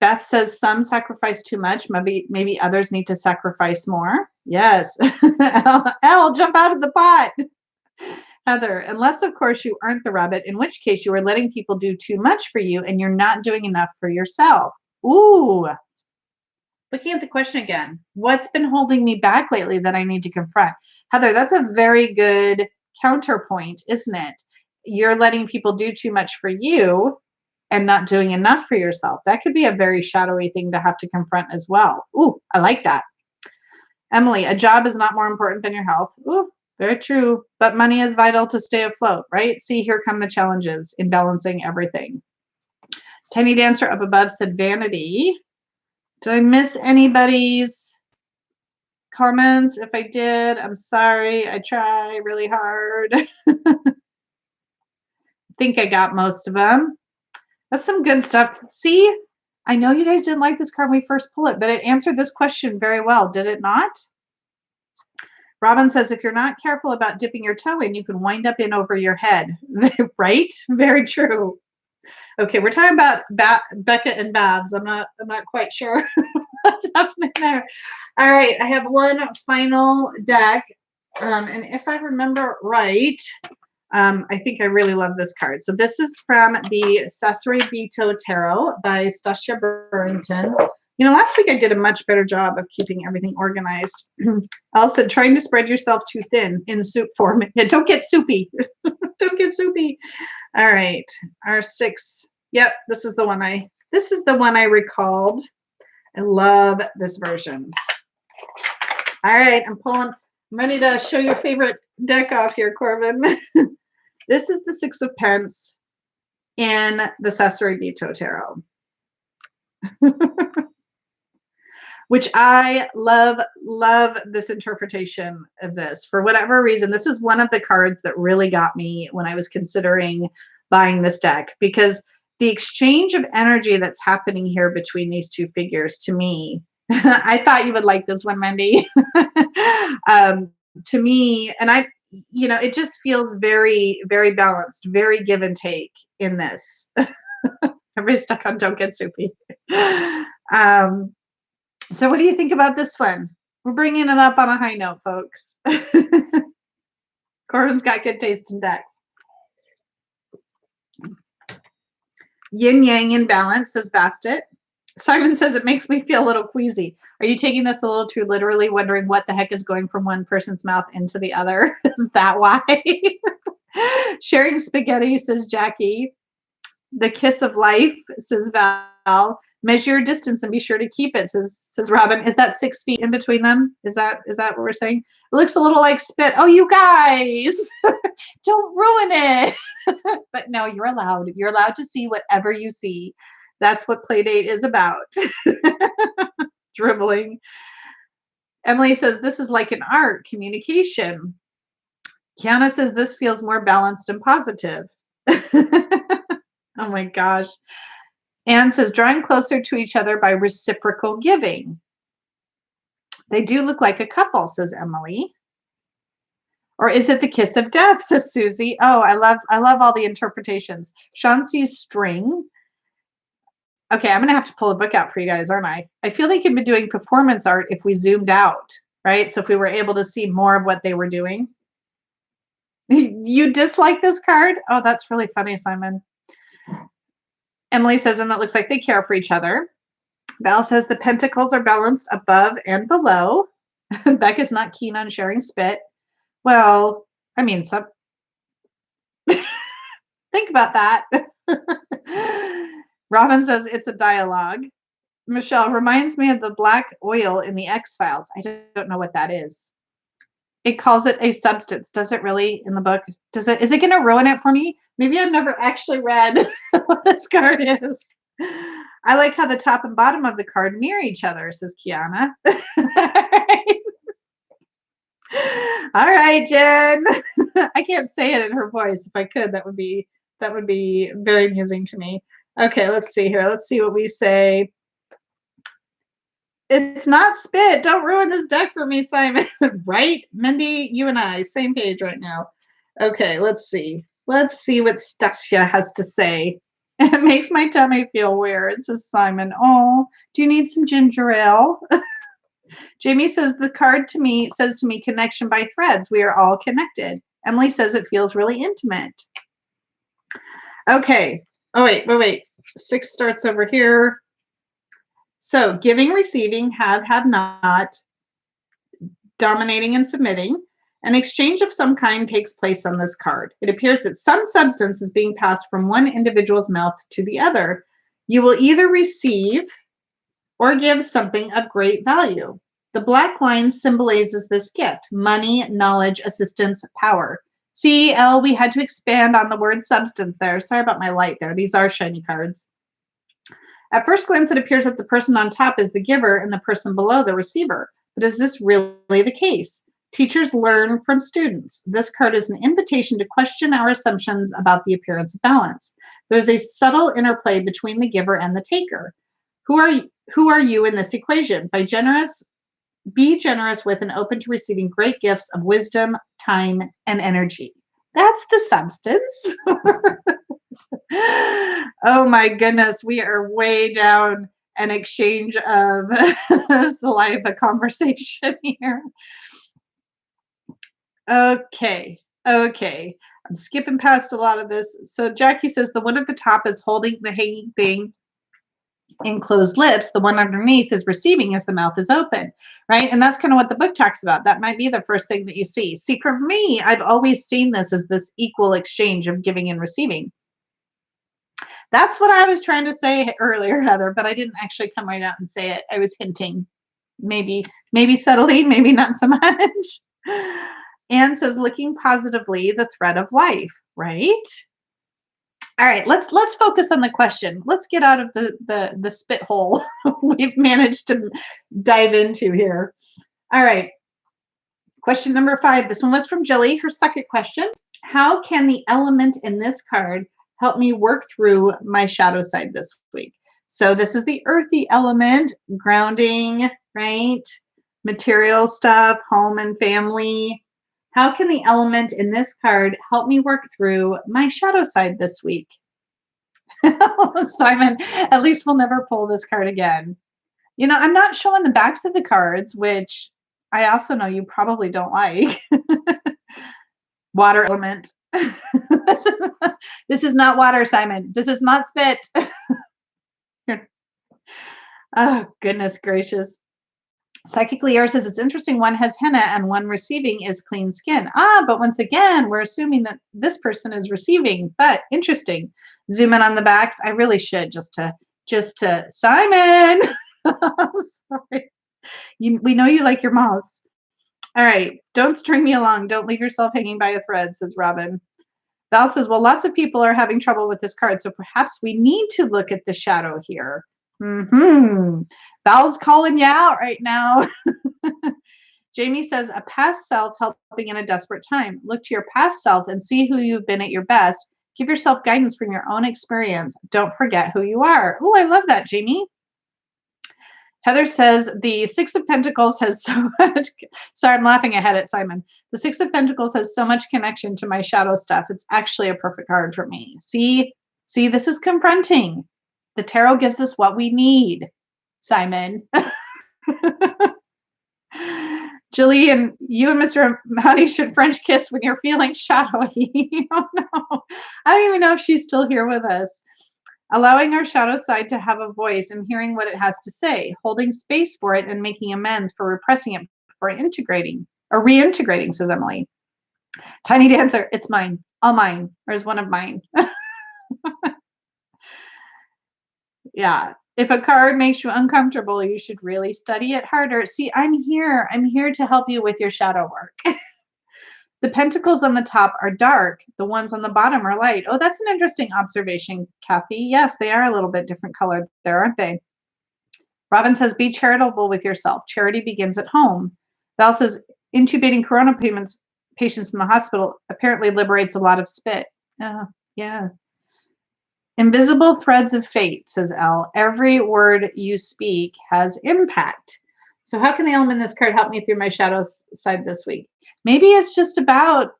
Beth says some sacrifice too much. Maybe others need to sacrifice more. Yes. Elle, jump out of the pot. Heather, unless of course you aren't the rabbit, in which case you are letting people do too much for you and you're not doing enough for yourself. Ooh. Looking at the question again, what's been holding me back lately that I need to confront? Heather, that's a very good counterpoint, isn't it? You're letting people do too much for you and not doing enough for yourself. That could be a very shadowy thing to have to confront as well. Ooh, I like that. Emily, a job is not more important than your health. Ooh, very true. But money is vital to stay afloat, right? See, here come the challenges in balancing everything. Tiny Dancer up above said vanity. Did I miss anybody's comments? If I did, I'm sorry. I try really hard. I think I got most of them. That's some good stuff. See, I know you guys didn't like this card when we first pulled it, but it answered this question very well, did it not? Robin says, if you're not careful about dipping your toe in, you can wind up in over your head. Right? Very true. Okay, we're talking about Becca and baths. I'm not quite sure what's happening there. All right, I have one final deck. And if I remember right, I think I really love this card. So this is from the Sasori Bito Tarot by Stasia Burrington. You know, last week I did a much better job of keeping everything organized. Also, trying to spread yourself too thin in soup form. Yeah, don't get soupy. Don't get soupy. All right, our 6. Yep, this is the one I recalled. I love this version. All right, I'm ready to show your favorite deck off here, Corbin. This is the 6 of Pentacles in the Sasori Bito Tarot. Which I love this interpretation of this. For whatever reason, this is one of the cards that really got me when I was considering buying this deck, because the exchange of energy that's happening here between these two figures, to me, I thought you would like this one, Mandy. To me, and it just feels very, very balanced, very give and take in this. Everybody's stuck on don't get soupy. So what do you think about this one? We're bringing it up on a high note, folks. Corbin's got good taste in decks. Yin Yang in balance, says Bastet. Simon says it makes me feel a little queasy. Are you taking this a little too literally, wondering what the heck is going from one person's mouth into the other? Is that why? Sharing spaghetti, says Jackie. The kiss of life, says Val. Measure your distance and be sure to keep it, says Robin. Is that 6 feet in between them? Is that what we're saying? It looks a little like spit. Oh, you guys, don't ruin it. But no, you're allowed. You're allowed to see whatever you see. That's what Playdate is about. Dribbling. Emily says this is like an art, communication. Kiana says this feels more balanced and positive. Oh my gosh. Anne says drawing closer to each other by reciprocal giving. They do look like a couple, says Emily. Or is it the kiss of death, says Susie. Oh, I love all the interpretations. Sean sees string. Okay, I'm going to have to pull a book out for you guys, aren't I? I feel they could be doing performance art if we zoomed out, right? So if we were able to see more of what they were doing. You dislike this card? Oh, that's really funny, Simon. Emily says, and it looks like they care for each other. Val says the pentacles are balanced above and below. Becca's not keen on sharing spit. Well, I mean, think about that. Robin says it's a dialogue. Michelle reminds me of the black oil in the X-Files. I don't know what that is. It calls it a substance. Does it really in the book? Is it going to ruin it for me? Maybe I've never actually read what this card is. I like how the top and bottom of the card mirror each other, says Kiana. All right, Jen. I can't say it in her voice. If I could, that would be very amusing to me. Okay, let's see here. Let's see what we say. It's not spit. Don't ruin this deck for me, Simon. Right? Mindy, you and I, same page right now. Okay, let's see. Let's see what Stasia has to say. It makes my tummy feel weird, says Simon. Oh, do you need some ginger ale? Jamie says the card says to me connection by threads. We are all connected. Emily says it feels really intimate. Okay. Oh, wait. 6 starts over here. So giving, receiving, have not, dominating and submitting. An exchange of some kind takes place on this card. It appears that some substance is being passed from one individual's mouth to the other. You will either receive or give something of great value. The black line symbolizes this gift: money, knowledge, assistance, power. See, Elle, we had to expand on the word substance there. Sorry about my light there. These are shiny cards. At first glance, it appears that the person on top is the giver and the person below the receiver. But is this really the case? Teachers learn from students. This card is an invitation to question our assumptions about the appearance of balance. There's a subtle interplay between the giver and the taker. Who are you in this equation? By generous Be generous with and open to receiving great gifts of wisdom, time, and energy. That's the substance. Oh my goodness, we are way down an exchange of saliva conversation here. Okay. Okay. I'm skipping past a lot of this. So Jackie says the one at the top is holding the hanging thing in closed lips. The one underneath is receiving as the mouth is open, right? And that's kind of what the book talks about. That might be the first thing that you see. See, for me, I've always seen this as this equal exchange of giving and receiving. That's what I was trying to say earlier, Heather, but I didn't actually come right out and say it. I was hinting, maybe subtly, maybe not so much. Anne says, looking positively, the thread of life, right? All right, let's focus on the question. Let's get out of the spit hole we've managed to dive into here. All right, question number 5. This one was from Jilly. Her second question: how can the element in this card help me work through my shadow side this week? So this is the earthy element, grounding, right? Material stuff, home and family. How can the element in this card help me work through my shadow side this week? Simon, at least we'll never pull this card again. You know, I'm not showing the backs of the cards, which I also know you probably don't like. Water element. This is not water, Simon. This is not spit. Oh, goodness gracious. Psychically yours says it's interesting. One has henna and one receiving is clean skin. But once again, we're assuming that this person is receiving, but interesting. Zoom in on the backs. I really should just to Simon. Sorry. We know you like your mouse. All right. Don't string me along. Don't leave yourself hanging by a thread, says Robin. Val says, well, lots of people are having trouble with this card, so perhaps we need to look at the shadow here. Val's calling you out right now. Jamie says, a past self helping in a desperate time. Look to your past self and see who you've been at your best. Give yourself guidance from your own experience. Don't forget who you are. Oh, I love that, Jamie. Heather says the Six of Pentacles has so much. Sorry, I'm laughing ahead at Simon. The Six of Pentacles has so much connection to my shadow stuff. It's actually a perfect card for me. See, this is confronting. The tarot gives us what we need, Simon. Jillian, you and Mr. Mahoney should French kiss when you're feeling shadowy. Oh no. I don't even know if she's still here with us. Allowing our shadow side to have a voice and hearing what it has to say, holding space for it and making amends for repressing it before integrating or reintegrating, says Emily. Tiny Dancer, it's mine, all mine, or is one of mine. Yeah. If a card makes you uncomfortable, you should really study it harder. See, I'm here. I'm here to help you with your shadow work. The pentacles on the top are dark. The ones on the bottom are light. Oh, that's an interesting observation, Kathy. Yes, they are a little bit different colored there, aren't they? Robin says, be charitable with yourself. Charity begins at home. Val says, intubating corona patients in the hospital apparently liberates a lot of spit. Yeah. Invisible threads of fate, says Elle. Every word you speak has impact. So how can the element in this card help me through my shadow side this week? Maybe it's just about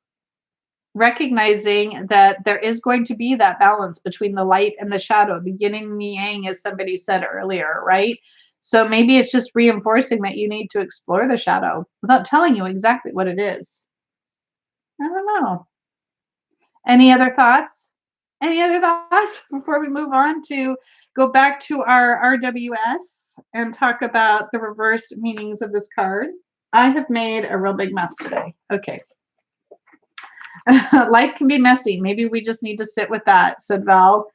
recognizing that there is going to be that balance between the light and the shadow, the yin and the yang, as somebody said earlier, right? So maybe it's just reinforcing that you need to explore the shadow without telling you exactly what it is. I don't know. Any other thoughts? Any other thoughts before we move on to go back to our RWS and talk about the reversed meanings of this card? I have made a real big mess today. Okay. Life can be messy. Maybe we just need to sit with that, said Val.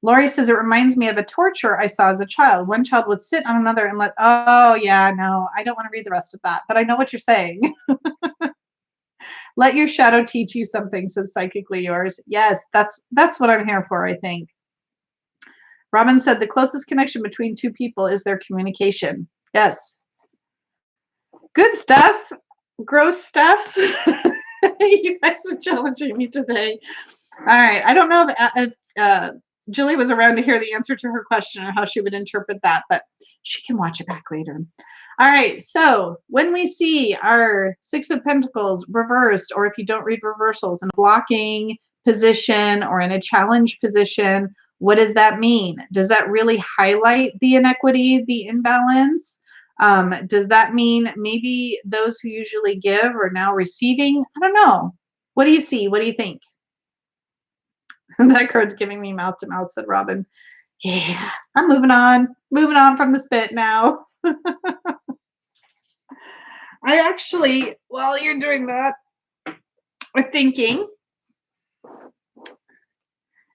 Lori says, it reminds me of a torture I saw as a child. One child would sit on another and oh yeah, no, I don't want to read the rest of that, but I know what you're saying. Let your shadow teach you something, says Psychically Yours. Yes, that's what I'm here for, I think. Robin said the closest connection between two people is their communication. Yes. Good stuff. Gross stuff. You guys are challenging me today. All right. I don't know if Julie was around to hear the answer to her question or how she would interpret that, but she can watch it back later. All right, so when we see our Six of Pentacles reversed, or if you don't read reversals, in a blocking position or in a challenge position, what does that mean? Does that really highlight the inequity, the imbalance? Does that mean maybe those who usually give are now receiving? I don't know. What do you see? What do you think? That card's giving me mouth to mouth, said Robin. Yeah, I'm moving on from the spit now. I actually, while you're doing that, I'm thinking,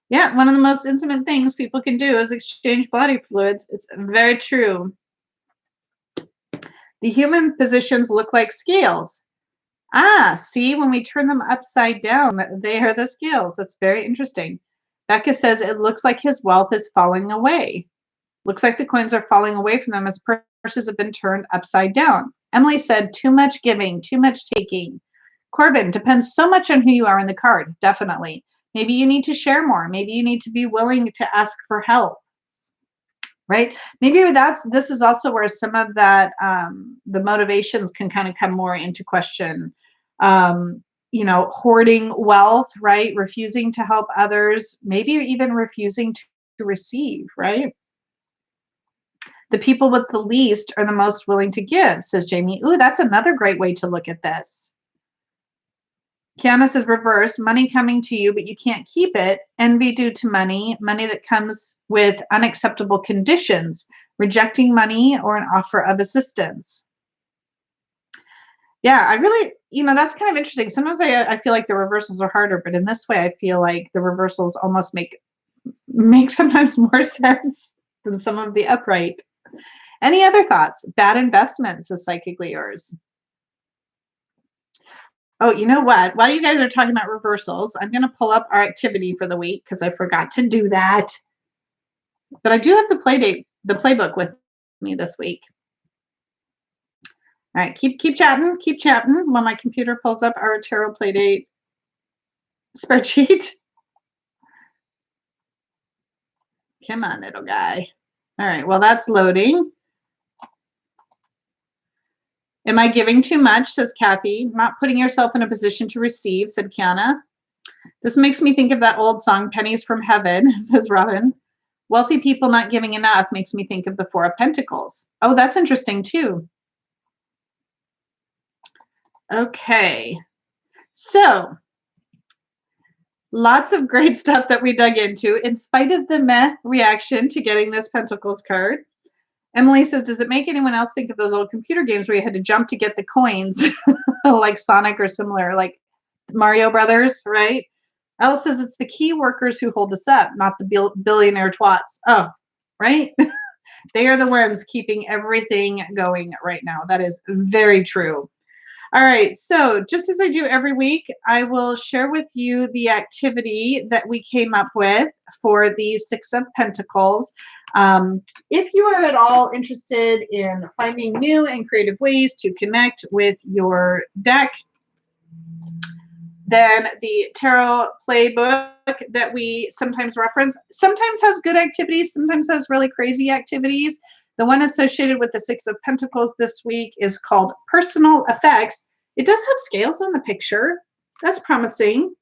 yeah, one of the most intimate things people can do is exchange body fluids. It's very true. The human positions look like scales. Ah, see, when we turn them upside down, they are the scales. That's very interesting. Becca says it looks like his wealth is falling away. Looks like the coins are falling away from them as purses have been turned upside down. Emily said, too much giving, too much taking. Corbin, depends so much on who you are in the card. Definitely. Maybe you need to share more. Maybe you need to be willing to ask for help. Right? Maybe this is also where some of that, the motivations can kind of come more into question. Hoarding wealth, right? Refusing to help others, maybe even refusing to receive, right? The people with the least are the most willing to give, says Jamie. Ooh, that's another great way to look at this. Kiana says reverse, money coming to you, but you can't keep it. Envy due to money, money that comes with unacceptable conditions, rejecting money or an offer of assistance. Yeah, I really, that's kind of interesting. Sometimes I feel like the reversals are harder, but in this way, I feel like the reversals almost make sometimes more sense than some of the upright. Any other thoughts? Bad investments is psychically yours. Oh, you know what? While you guys are talking about reversals, I'm going to pull up our activity for the week because I forgot to do that. But I do have the playbook with me this week. All right, keep chatting while my computer pulls up our tarot playdate spreadsheet. Come on, little guy. All right, well, that's loading. Am I giving too much, says Kathy. Not putting yourself in a position to receive, said Kiana. This makes me think of that old song, Pennies from Heaven, says Robin. Wealthy people not giving enough makes me think of the Four of Pentacles. Oh, that's interesting too. Okay. So, lots of great stuff that we dug into in spite of the meh reaction to getting this Pentacles card. Emily says, does it make anyone else think of those old computer games where you had to jump to get the coins like Sonic or similar, like Mario Brothers, right? Elle says it's the key workers who hold us up, not the billionaire twats. Oh, right? They are the ones keeping everything going right now. That is very true. All right, so just as I do every week, I will share with you the activity that we came up with for the Six of Pentacles. If you are at all interested in finding new and creative ways to connect with your deck, then the tarot playbook that we sometimes reference sometimes has good activities, sometimes has really crazy activities. The one associated with the Six of Pentacles this week is called Personal Effects. It does have scales on the picture. That's promising.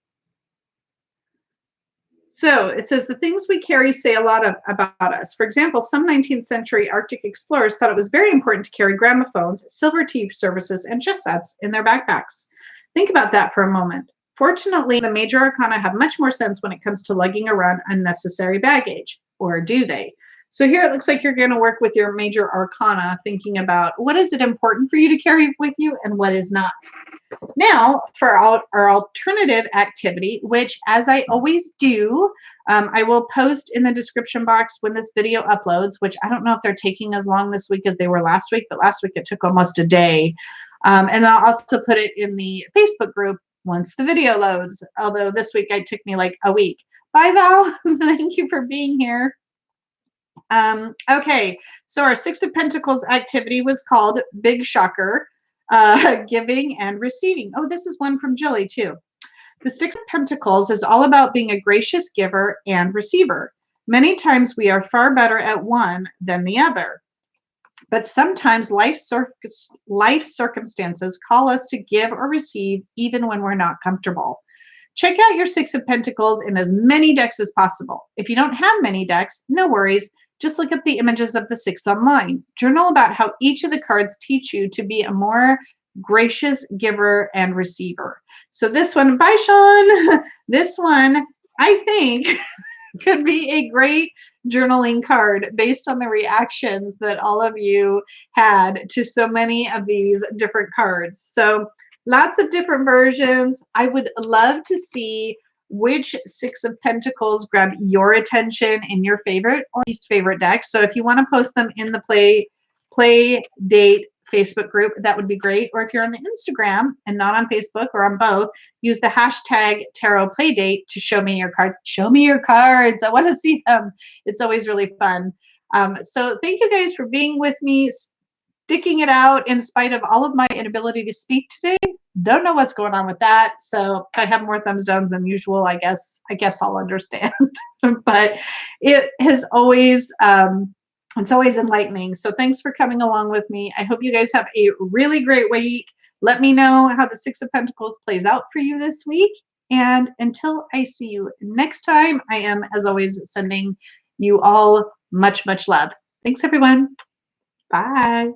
So it says the things we carry say a lot about us. For example, some 19th century Arctic explorers thought it was very important to carry gramophones, silver tea services, and chess sets in their backpacks. Think about that for a moment. Fortunately, the major arcana have much more sense when it comes to lugging around unnecessary baggage, or do they? So here it looks like you're going to work with your major arcana, thinking about what is it important for you to carry with you and what is not. Now, for our alternative activity, which as I always do, I will post in the description box when this video uploads, which I don't know if they're taking as long this week as they were last week, but last week it took almost a day. And I'll also put it in the Facebook group once the video loads, although this week it took me like a week. Bye, Val. Thank you for being here. Okay, so our Six of Pentacles activity was called Big Shocker, Giving and Receiving. Oh, this is one from Jilly too. The Six of Pentacles is all about being a gracious giver and receiver. Many times we are far better at one than the other. but sometimes life circumstances call us to give or receive even when we're not comfortable. Check out your Six of Pentacles in as many decks as possible. If you don't have many decks, no worries. Just look up the images of the six online. Journal about how each of the cards teach you to be a more gracious giver and receiver. So this one, bye Sean. This one, I think, could be a great journaling card based on the reactions that all of you had to so many of these different cards. So lots of different versions. I would love to see which Six of Pentacles grabbed your attention in your favorite or least favorite deck. So if you want to post them in the play date Facebook group, that would be great. Or if you're on the Instagram and not on Facebook or on both, use the hashtag Tarot Playdate to show me your cards. Show me your cards. I want to see them. It's always really fun. So thank you guys for being with me, sticking it out in spite of all of my inability to speak today. Don't know what's going on with that. So if I have more thumbs downs than usual, I guess I'll understand. But it has always it's always enlightening. So thanks for coming along with me. I hope you guys have a really great week. Let me know how the Six of Pentacles plays out for you this week. And until I see you next time, I am, as always, sending you all much, much love. Thanks, everyone. Bye.